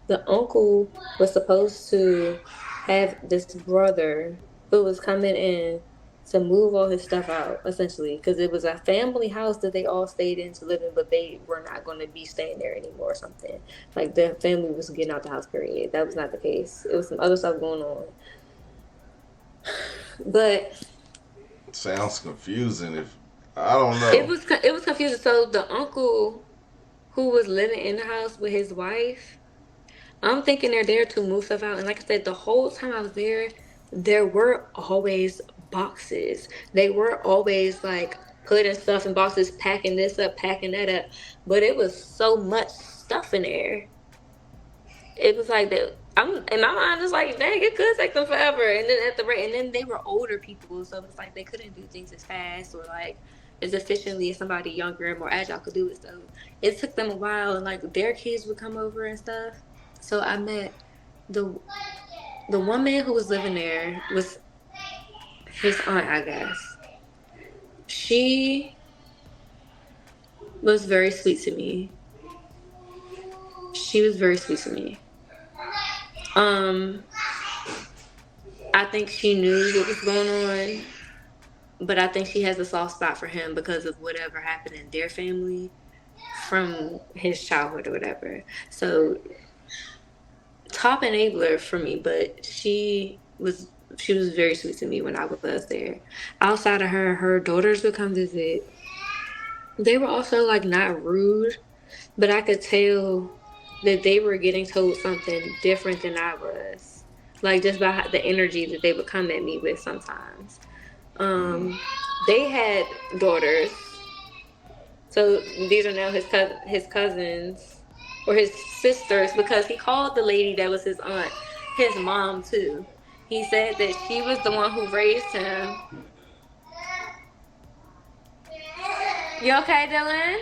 The uncle was supposed to have this brother who was coming in to move all his stuff out, essentially, because it was a family house that they all stayed in to live in, but they were not going to be staying there anymore or something. Like the family was getting out the house, period. That was not the case. It was some other stuff going on. But sounds confusing. If I don't it know. was it was confusing. So the uncle who was living in the house with his wife, I'm thinking they're there to move stuff out. And like I said, the whole time I was there were always boxes. They were always like putting stuff in boxes, packing this up, packing that up. But it was so much stuff in there. It was like that. I'm in my mind. It's like, dang, it could take them forever. And then at the rate, and then they were older people, so it's like they couldn't do things as fast or like as efficiently as somebody younger and more agile could do it. So it took them a while, and like their kids would come over and stuff. So I met the the woman who was living there was his aunt, I guess. She was very sweet to me. She was very sweet to me. Um, I think she knew what was going on, but I think she has a soft spot for him because of whatever happened in their family from his childhood or whatever. So top enabler for me, but she was very sweet to me when I was there. Outside of her daughters would come visit. They were also like not rude. but I could tell that they were getting told something different than I was. Like just by the energy that they would come at me with sometimes. Mm. Um, they had daughters, so these are now his cousins or his sisters because he called the lady that was his aunt his mom too. He said that she was the one who raised him. You okay, Dylan?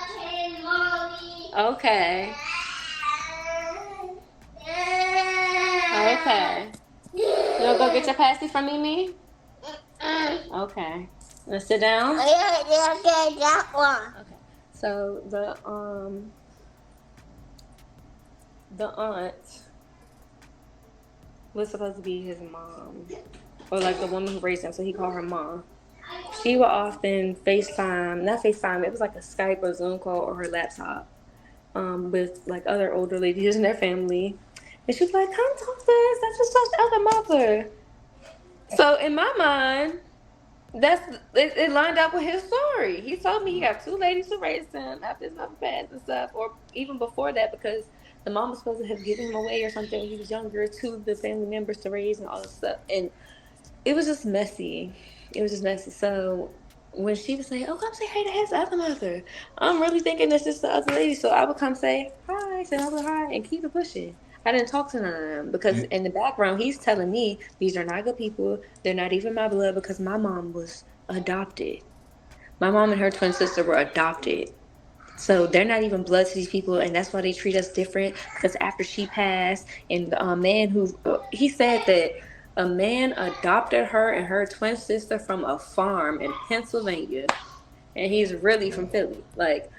Okay, mommy. Okay. Okay. You wanna go get your pasty from Mimi? Okay. Let's sit down. Okay, that one. Okay. So the aunt was supposed to be his mom, or like the woman who raised him. So he called her mom. She would often FaceTime, not FaceTime. It was like a Skype or Zoom call or her laptop, with like other older ladies in their family, and she was like, "Come talk to us. That's just such other mother." So in my mind, it lined up with his story. He told me he got two ladies who raised him after his mother passed and stuff, or even before that, because the mom was supposed to have given him away or something when he was younger to the family members to raise and all this stuff. And it was just messy. It was just messy. So when she was saying, "Oh, come say hey to his other mother," I'm really thinking this is the other lady. So I would come say hi, say hello, hi, and keep it pushing. I didn't talk to none of them because You, in the background he's telling me these are not good people. They're not even my blood because my mom was adopted. My mom and her twin sister were adopted. So they're not even blood to these people, and that's why they treat us different. Because after she passed, and the man who he said that a man adopted her and her twin sister from a farm in Pennsylvania, and he's really from Philly. Like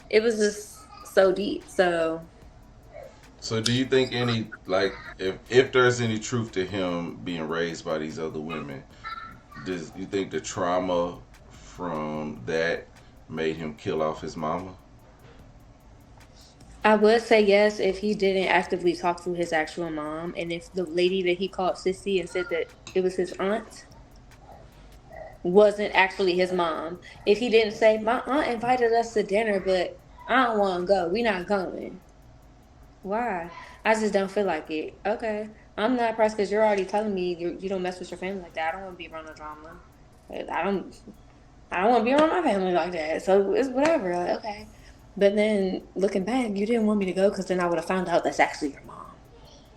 it was just so deep. So so do you think any like if there's any truth to him being raised by these other women, does you think the trauma from that made him kill off his mama? I would say yes if he didn't actively talk to his actual mom, and if the lady that he called sissy and said that it was his aunt wasn't actually his mom. If he didn't say, "My aunt invited us to dinner, but I don't want to go. We not going." Why? I just don't feel like it. Okay. I'm not pressed because you're already telling me you don't mess with your family like that. I don't want to be around no drama. I don't want to be around my family like that. So it's whatever. Like, okay. But then looking back, you didn't want me to go because then I would have found out that's actually your mom.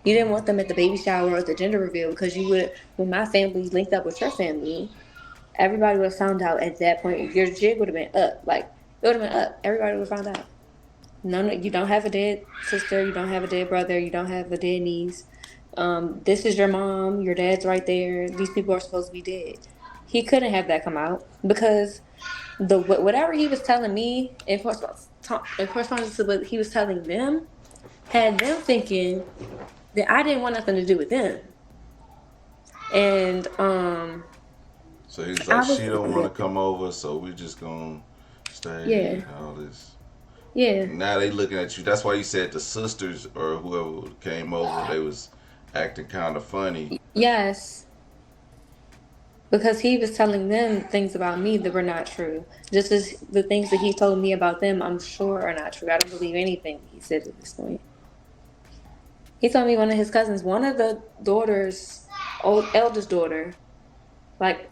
You didn't want them at the baby shower or the gender reveal because you would, when my family linked up with your family, everybody would have found out at that point. Your jig would have been up. Like, it would have been up. Everybody would have found out. No, you don't have a dead sister. You don't have a dead brother. You don't have a dead niece. This is your mom. Your dad's right there. These people are supposed to be dead. He couldn't have that come out because the whatever he was telling me in correspondence to what he was telling them had them thinking that I didn't want nothing to do with them. And So he's I like, was she don't want to come over, so we just gonna stay yeah, all this. yeah, Now they looking at you. That's why you said the sisters or whoever came over, they was acting kind of funny. yes. Because he was telling them things about me that were not true. Just as the things that he told me about them, I'm sure are not true. I don't believe anything he said at this point. He told me one of his cousins, one of the daughters, eldest daughter, like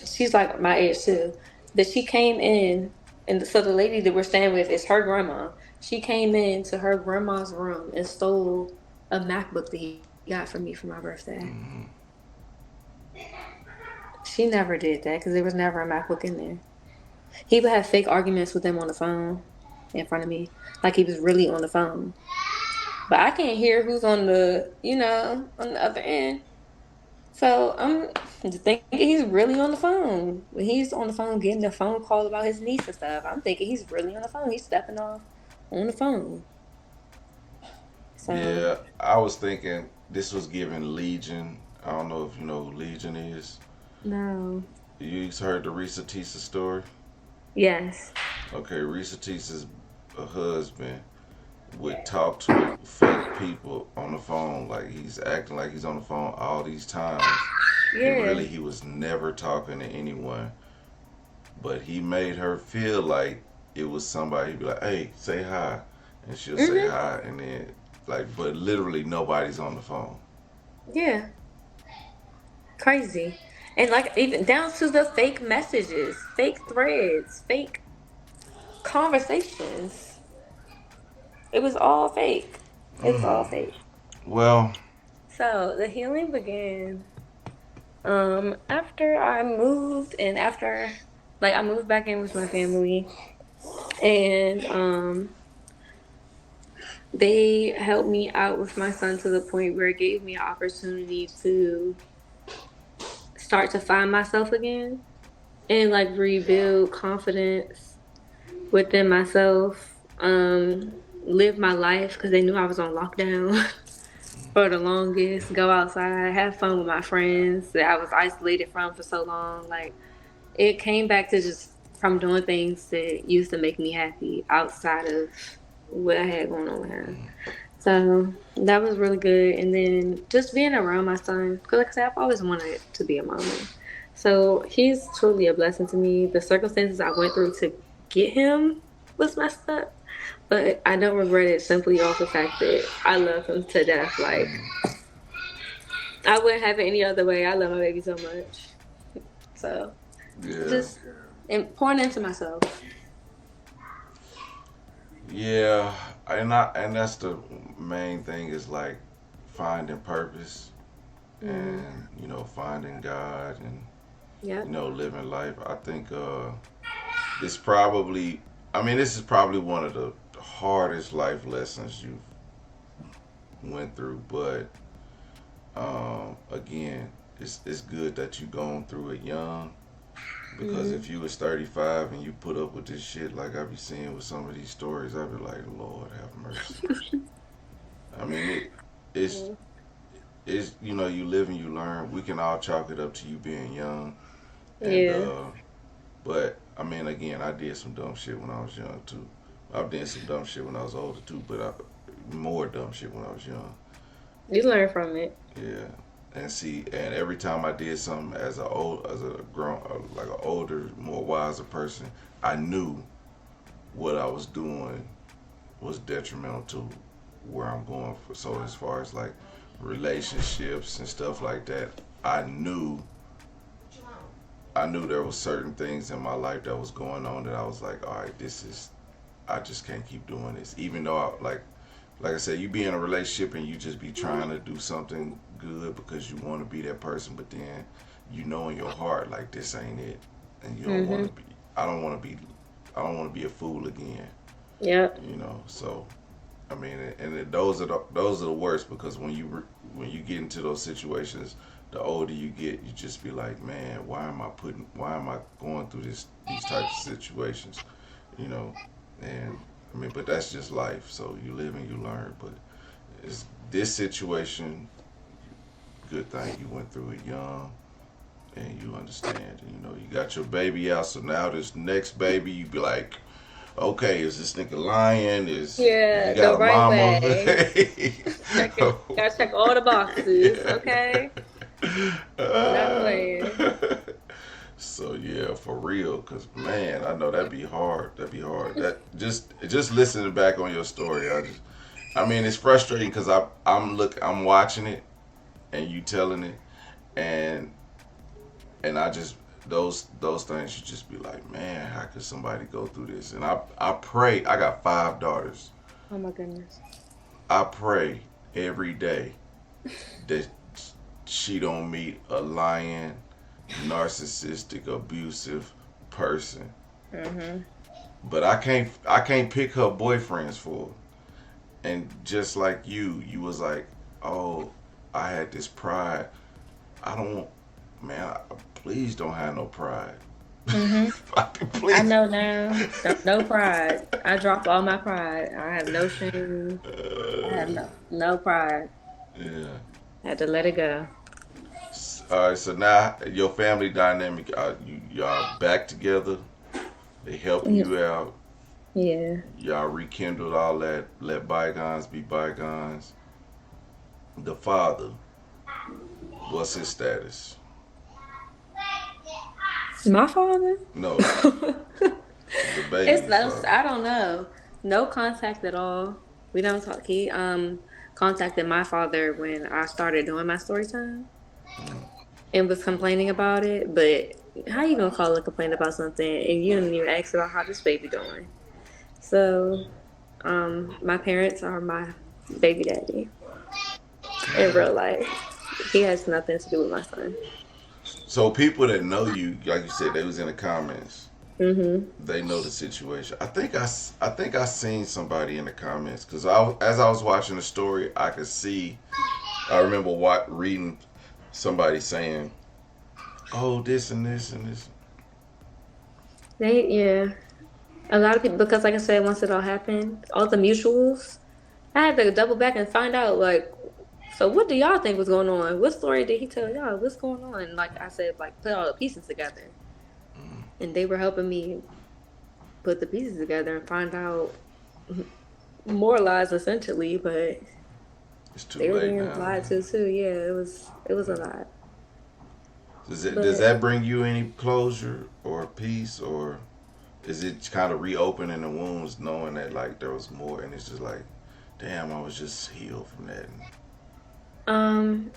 she's like my age too, that she came in, and so the lady that we're staying with is her grandma. She came into her grandma's room and stole a MacBook that he got for me for my birthday. Mm-hmm. She never did that because there was never a MacBook in there. He would have fake arguments with them on the phone in front of me, like he was really on the phone. But I can't hear who's on on the other end. So I'm just thinking he's really on the phone. When he's on the phone getting a phone call about his niece and stuff, I'm thinking he's really on the phone. He's stepping off on the phone. So Yeah, I was thinking this was giving Legion. I don't know if you know who Legion is. no. You heard the Risa Tisa story? Yes. Okay, Risa Tisa's husband would talk to fake people on the phone. Like he's acting like he's on the phone all these times. And Yeah. really he was never talking to anyone. But he made her feel like it was somebody who'd be like, "Hey, say hi," and she'll say Mhm. hi, and then like, but literally nobody's on the phone. Yeah. Crazy. And like even down to the fake messages, fake threads, fake conversations. It was all fake. It was all fake. Well, So the healing began after I moved and after like I moved back in with my family and they helped me out with my son to the point where it gave me an opportunity to start to find myself again and like rebuild confidence within myself, live my life because they knew I was on lockdown for the longest, go outside, have fun with my friends that I was isolated from for so long. Like it came back to just from doing things that used to make me happy outside of what I had going on with him. So that was really good. And then just being around my son, because like I said, I've always wanted to be a mama. So he's truly a blessing to me. The circumstances I went through to get him was messed up, but I don't regret it simply off the fact that I love him to death. Like I wouldn't have it any other way. I love my baby so much. So yeah, just and pouring into myself. yeah, and that's the main thing is like finding purpose Mm-hmm. and finding God and Yep. living life. I think this probably, I mean, this is probably one of the hardest life lessons you went through, but again, it's good that you gone through it young. Because Mm-hmm. if you was 35 and you put up with this shit like I be seeing with some of these stories, I'd be like, Lord have mercy. I mean, it's Yeah. it's you live and you learn. We can all chalk it up to you being young, and Yeah. but I mean, again, I did some dumb shit when I was young too. I did some dumb shit when I was older too, but more dumb shit when I was young. You learn from it. Yeah, and see, and every time I did something as a grown, like an older, more wiser person, I knew what I was doing was detrimental to where I'm going for. So as far as like relationships and stuff like that, I knew I knew there was certain things in my life that was going on that I was like, all right, I just can't keep doing this. Even though like I said, you be in a relationship and you just be trying to do something good because you want to be that person, but then you know in your heart like this ain't it, and you don't want Mm-hmm. to be. I don't want to be. I don't want to be a fool again. Yep. So I mean, those are the worst because when you get into those situations, the older you get, you just be like, man, why am I going through these types of situations, you know, and I mean, but that's just life. So you live and you learn. But it's this situation, good thing you went through it young and you understand. You got your baby out, so now this next baby, you be like, okay, is this nigga lying? Is he Yeah, the got a right mama? way. Checking, gotta check all the boxes. Yeah. Okay, not Uh, playing. so yeah, for real, cause man, I know that'd be hard. That'd be hard. That just listening back on your story, I mean, it's frustrating because I'm watching it and you telling it, and I just those things you just be like, man, how could somebody go through this? And I pray. I got 5 daughters. Oh my goodness. I pray every day that she don't meet a lying, narcissistic, abusive person. Mhm. But I can't pick her boyfriends for her. And just like you was like, oh, I had this pride. I don't, man. Please don't have no pride. Mhm. I Please. know now. No pride. I drop all my pride. I have no shame. I have no pride. Yeah. I had to let it go. All right. So now your family dynamic, y'all back together. They helping Yeah. you out. Yeah. Y'all rekindled all that. Let bygones be bygones. The father, what's his status? My father. No, The baby It's no, father. I don't know. No contact at all. We don't talk. He contacted my father when I started doing my story time Mm. and was complaining about it. But how you gonna call and complain about something and you didn't even ask about how this baby doing? So, my parents are my baby daddy in real life. He has nothing to do with my son. So people that know you, like you said, they was in the comments. Mhm. They know the situation. I think I seen somebody in the comments because as I was watching the story, I could see. I remember reading somebody saying, "Oh, this and this and this." Yeah. A lot of people, because like I said, once it all happened, all the mutuals, I had to double back and find out, like, so what do y'all think was going on? What story did he tell y'all? What's going on? Like I said, like, put all the pieces together. Mm. And they were helping me put the pieces together and find out more lies, essentially, but It's too they were late being now. lied to, too. Yeah, it was a lot. Does But, that bring you any closure or peace, or is it kind of reopening the wounds, knowing that like there was more, and it's just like, damn, I was just healed from that. um,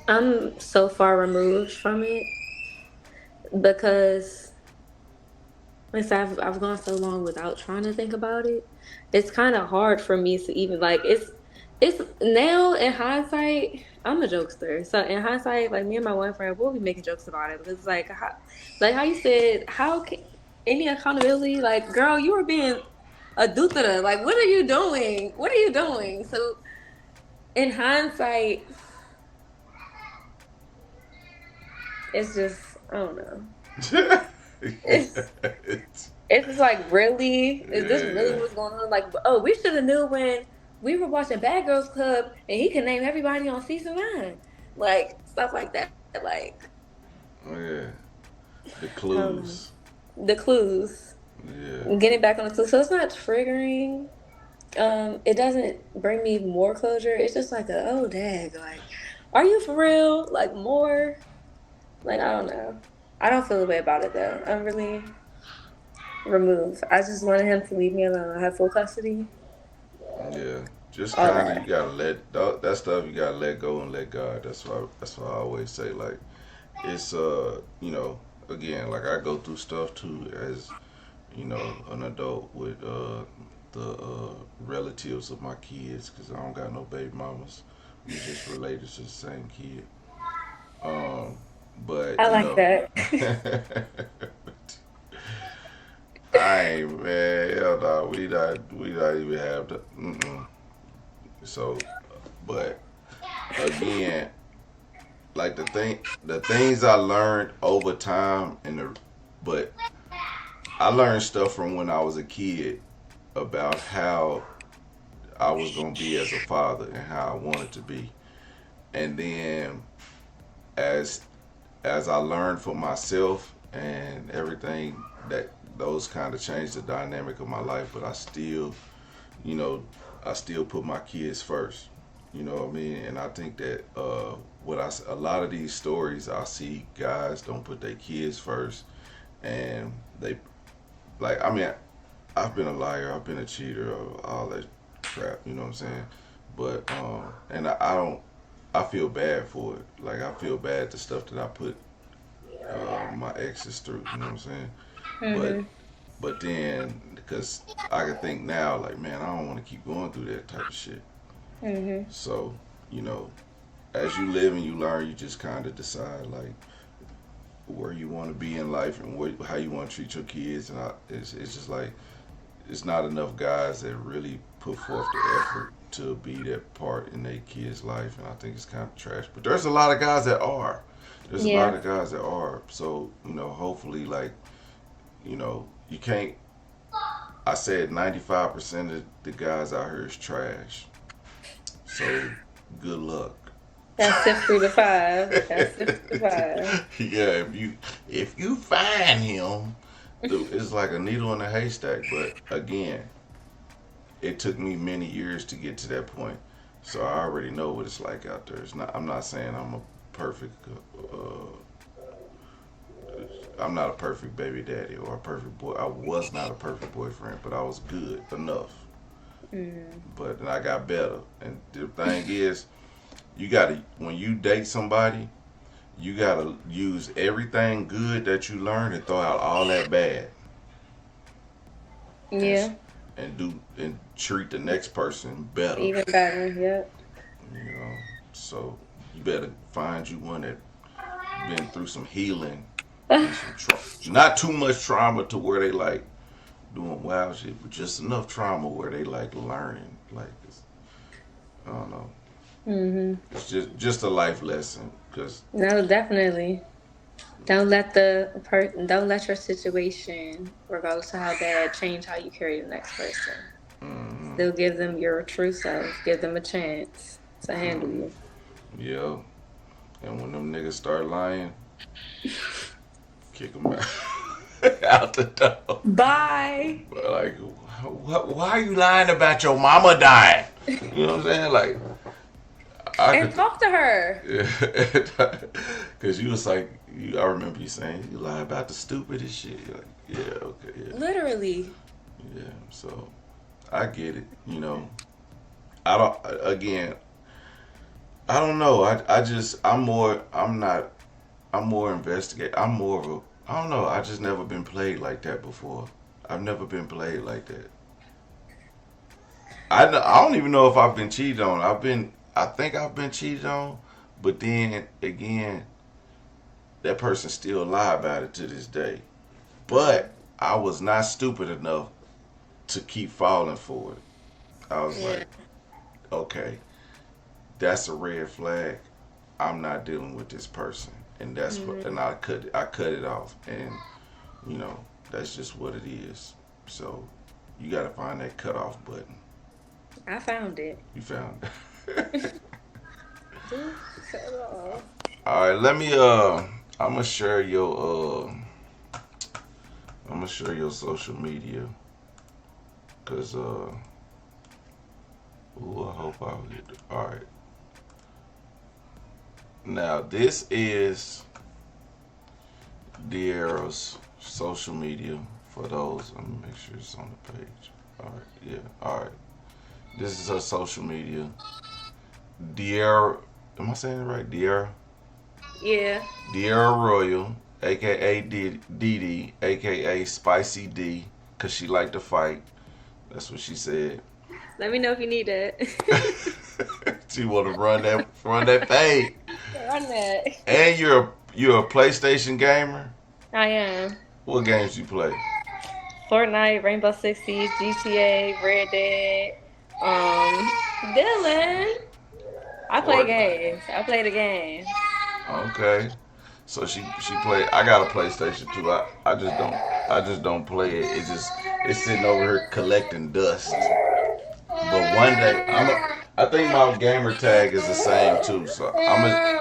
I'm so far removed from it because like I said, I've gone so long without trying to think about it. It's kind of hard for me to even like it's now in hindsight. I'm a jokester, so in hindsight, like me and my one friend, we'll be making jokes about it because it's like how you said, how can any accountability? Like, girl, you were being a dutra. Like, what are you doing? What are you doing? So in hindsight, it's just I don't know. It's It's just like, really? Is this really Yeah. what's going on? Like, oh, we should have knew when we were watching Bad Girls Club and he could name everybody on season 9. Like, stuff like that. Like, Oh, yeah. The I don't know. clues. The clues. Yeah. Getting back on the clues. So it's not triggering. It doesn't bring me more closure. It's just like oh dang, like, are you for real? Like more? Like, I don't know. I don't feel the way about it though. I'm really removed. I just wanted him to leave me alone. I have full custody. Yeah. Just All kind of you that. gotta let that stuff. You gotta let go and let God. That's why I always say like it's again like I go through stuff too as an adult with the relatives of my kids because I don't got no baby mamas. We just related to the same kid. Um, but I like that. I ain't man. Hell no, we not even have the. Mm-mm. So, but again, like the things I learned over time, but I learned stuff from when I was a kid about how I was gonna be as a father and how I wanted to be, and then as I learned for myself and everything that those kind of changed the dynamic of my life, but you know, I still put my kids first. You know what I mean? And I think that a lot of these stories I see guys don't put their kids first, and they like I mean I've been a liar, I've been a cheater, all that crap. You know what I'm saying? But and I don't. I feel bad for it. Like I feel bad the stuff that I put my exes through. You know what I'm saying? But Hmm. then because I can think now, like man, I don't want to keep going through that type of shit. Hmm. So you know, as you live and you learn, you just kind of decide like where you want to be in life and how you want to treat your kids. And it's just like it's not enough guys that really put forth the effort to be that part in their kid's life, and I think it's kind of trash. But there's a lot of guys that are. There's a lot Yeah. of guys that are. So hopefully, like you can't. I said 95% of the guys out here is trash. So good luck. That's sift through the five. That's sift through the five. Yeah, if you find him, it's like a needle in a haystack. But again, it took me many years to get to that point, so I already know what it's like out there. It's not. I'm not saying I'm a perfect I'm not a perfect baby daddy or a perfect boy. I was not a perfect boyfriend, but I was good enough. But then I got better. And the thing is, you gotta when you date somebody, you gotta use everything good that you learned and throw out all that bad. Yeah, And treat the next person better. even better. Yep. You know, so you better find you one that been through some healing and some not too much trauma to where they like doing wild shit, but just enough trauma where they like learning. Like it's, I don't know. It's just a life lesson because No, definitely. Don't let don't let your situation, regardless of how bad, change how you carry the next person. Still give them your true self. Give them a chance to handle you. yeah. And when them niggas start lying, kick them out out the door. Bye. But like, why are you lying about your mama dying? You know what I'm saying? Like, And talk to her. Yeah, because you was like, I remember you saying you lie about the stupidest shit. You're like, yeah, okay, yeah, Literally. yeah. So I get it. You know, I don't. Again, I don't know. I'm more investigate. I'm more of a. I don't know. I just never been played like that before. I've never been played like that. I don't even know if I've been cheated on. I think I've been cheated on, but then again, that person still lie about it to this day. But I was not stupid enough to keep falling for it. I was like, okay, that's a red flag. I'm not dealing with this person, and that's what. And I cut it off, and you know that's just what it is. So you got to find that cutoff button. I found it. You found it. Cut off. All right, let me. I'm gonna share your. I'm gonna share your social media, cause. Ooh, I hope I get. All right. Now this is De'Ara's social media. For those, let me make sure it's on the page. All right. Yeah. All right. This is her social media. De'Ara. Am I saying it right? De'Ara. Yeah. De'Ara Royal, aka Dee, aka SpiicyDee, cause she liked to fight. That's what she said. Let me know if you need it. She want to run that fade. Run that. And you're a PlayStation gamer. I am. What games you play? Fortnite, Rainbow Six Siege, GTA, Red Dead. Dylan. I play games. I play the game. Okay. So she play. I got a PlayStation too. I just don't play it. It's sitting over here collecting dust. But one day I think my gamer tag is the same too. So I'm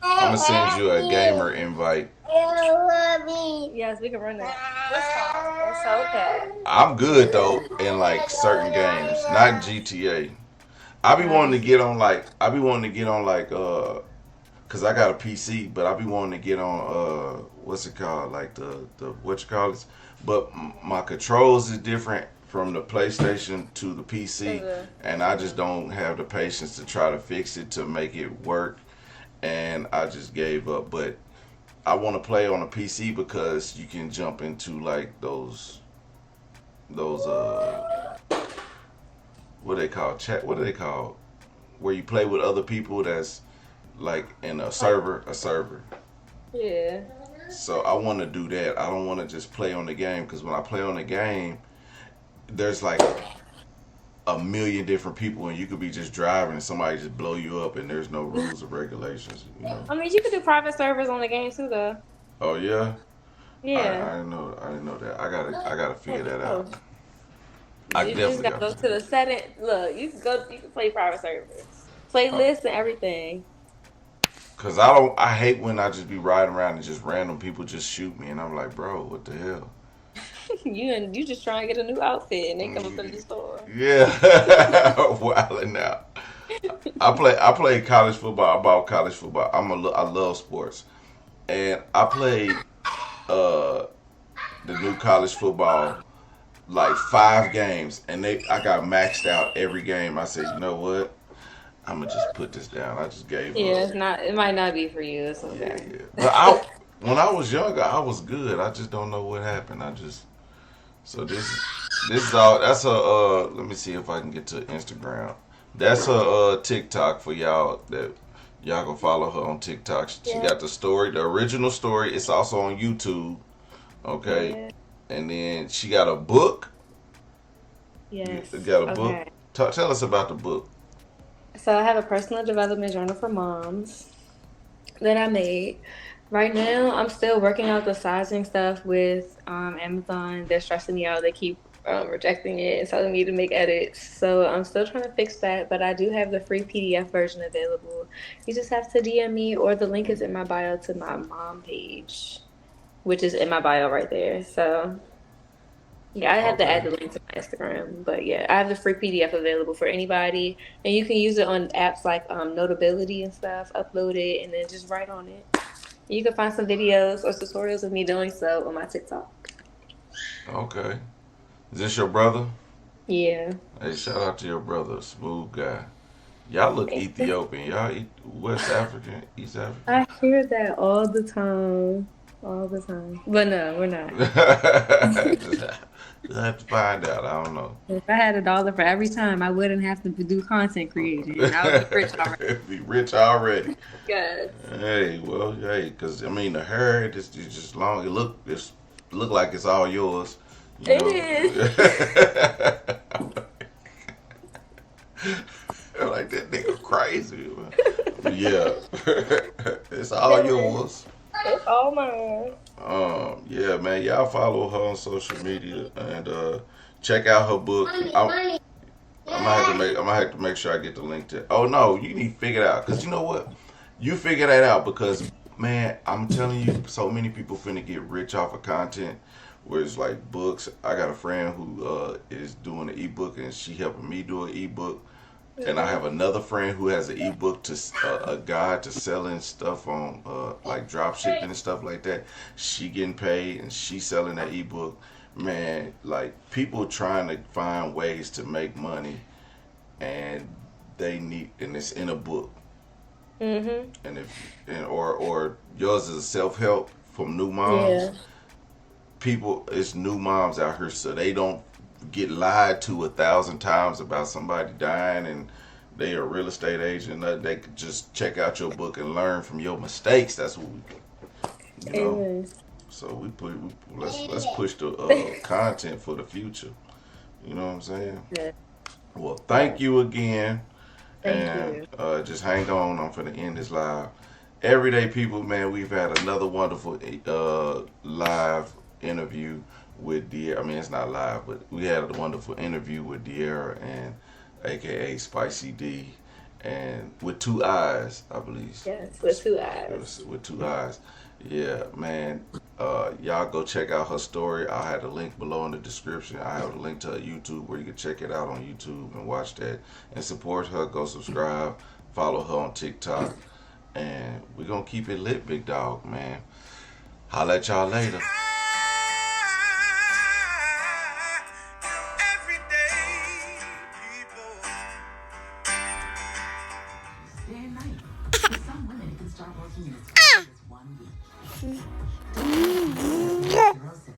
gonna send you a gamer invite. Yes, we can run that. It's okay. I'm good though in like certain games, not GTA. I be wanting to get on like cause I got a PC, but I be wanting to get on what's it called, like the what you call it, but my controls is different from the PlayStation to the PC, and I just don't have the patience to try to fix it to make it work, and I just gave up. But I want to play on a PC because you can jump into like those what they call chat, what do they call, where you play with other people that's like in a server. Yeah. So I want to do that. I don't want to just play on the game, because when I play on the game, there's like a million different people, and you could be just driving and somebody just blow you up, and there's no rules or regulations. You know. I mean, you can do private servers on the game too, though. Oh yeah. Yeah. I didn't know that. I gotta figure that out. You just gotta go to the setting. Look, you can play private servers, playlists and everything. Cause I hate when I just be riding around and just random people just shoot me, and I'm like, bro, what the hell? You just trying to get a new outfit, and they come up in the store. Yeah, wilding out. I play college football. I bought college football. I love sports, and I played uh the new college football, like 5 games, and I got maxed out every game. I said, you know what? I'm gonna just put this down. I just gave Yeah, up. it's not. It might not be for you. It's Yeah, okay. yeah. But I when I was younger, I was good. I just don't know what happened. I just so this is all. That's a let me see if I can get to Instagram. That's a TikTok for y'all that y'all can follow her on TikTok. She Yeah. got the story, the original story. It's also on YouTube. Okay, Yeah. and then she got a book. You Yes. got a book. Okay. Tell us about the book. So I have a personal development journal for moms that I made. Right now, I'm still working out the sizing stuff with Amazon. They're stressing me out. They keep rejecting it and telling me to make edits. So I'm still trying to fix that. But I do have the free PDF version available. You just have to DM me, or the link is in my bio to my mom page, which is in my bio right there. So yeah, I have to add Okay. the link to my Instagram, but yeah, I have the free PDF available for anybody, and you can use it on apps like Notability and stuff. Upload it and then just write on it. You can find some videos or tutorials of me doing so on my TikTok. Okay. Is this your brother? Yeah. Hey, shout out to your brother, smooth guy. Y'all look Ethiopian. Y'all West African, East African. I hear that all the time. All the time. But no, we're not. Just have to find out. I don't know. If I had $1 for every time, I wouldn't have to do content creation. I would be rich already. Be rich already. Yes. Hey, well, hey, because I mean the hair is just long. It's look like it's all yours. You It know. is. I'm like that nigga crazy. But yeah, it's all yours. It's all mine. Yeah, man, y'all follow her on social media and check out her book. I'm gonna have to make sure I get the link to. Oh no, you need to figure it out because you know what, you figure that out because man, I'm telling you, so many people finna get rich off of content. Where it's like books. I got a friend who is doing an ebook and she helping me do an ebook. And I have another friend who has an ebook to a guide to selling stuff on like drop shipping and stuff like that. She getting paid and she selling that ebook. Man, like people trying to find ways to make money, and and it's in a book. Mhm. And or yours is self help from new moms. Yeah. People, it's new moms out here, so they don't get lied to 1,000 times about somebody dying and they a real estate agent. They could just check out your book and learn from your mistakes. That's what we, you know. Amen. So let's push the content for the future. You know what I'm saying? Yeah. Well, thank you again, Thank and you. just hang on. I'm finna end this live. Everyday people, man, we've had another wonderful live interview with Dear. I mean, it's not live, but we had a wonderful interview with Dear and AKA SpiicyDee, and with 2 eyes, I believe. Yes, with 2 It eyes. was with 2 eyes. Yeah, man. Y'all go check out her story. I had a link below in the description. I have a link to her YouTube where you can check it out on YouTube and watch that and support her. Go subscribe, follow her on TikTok, and we're gonna keep it lit, big dog, man. Holla at y'all later.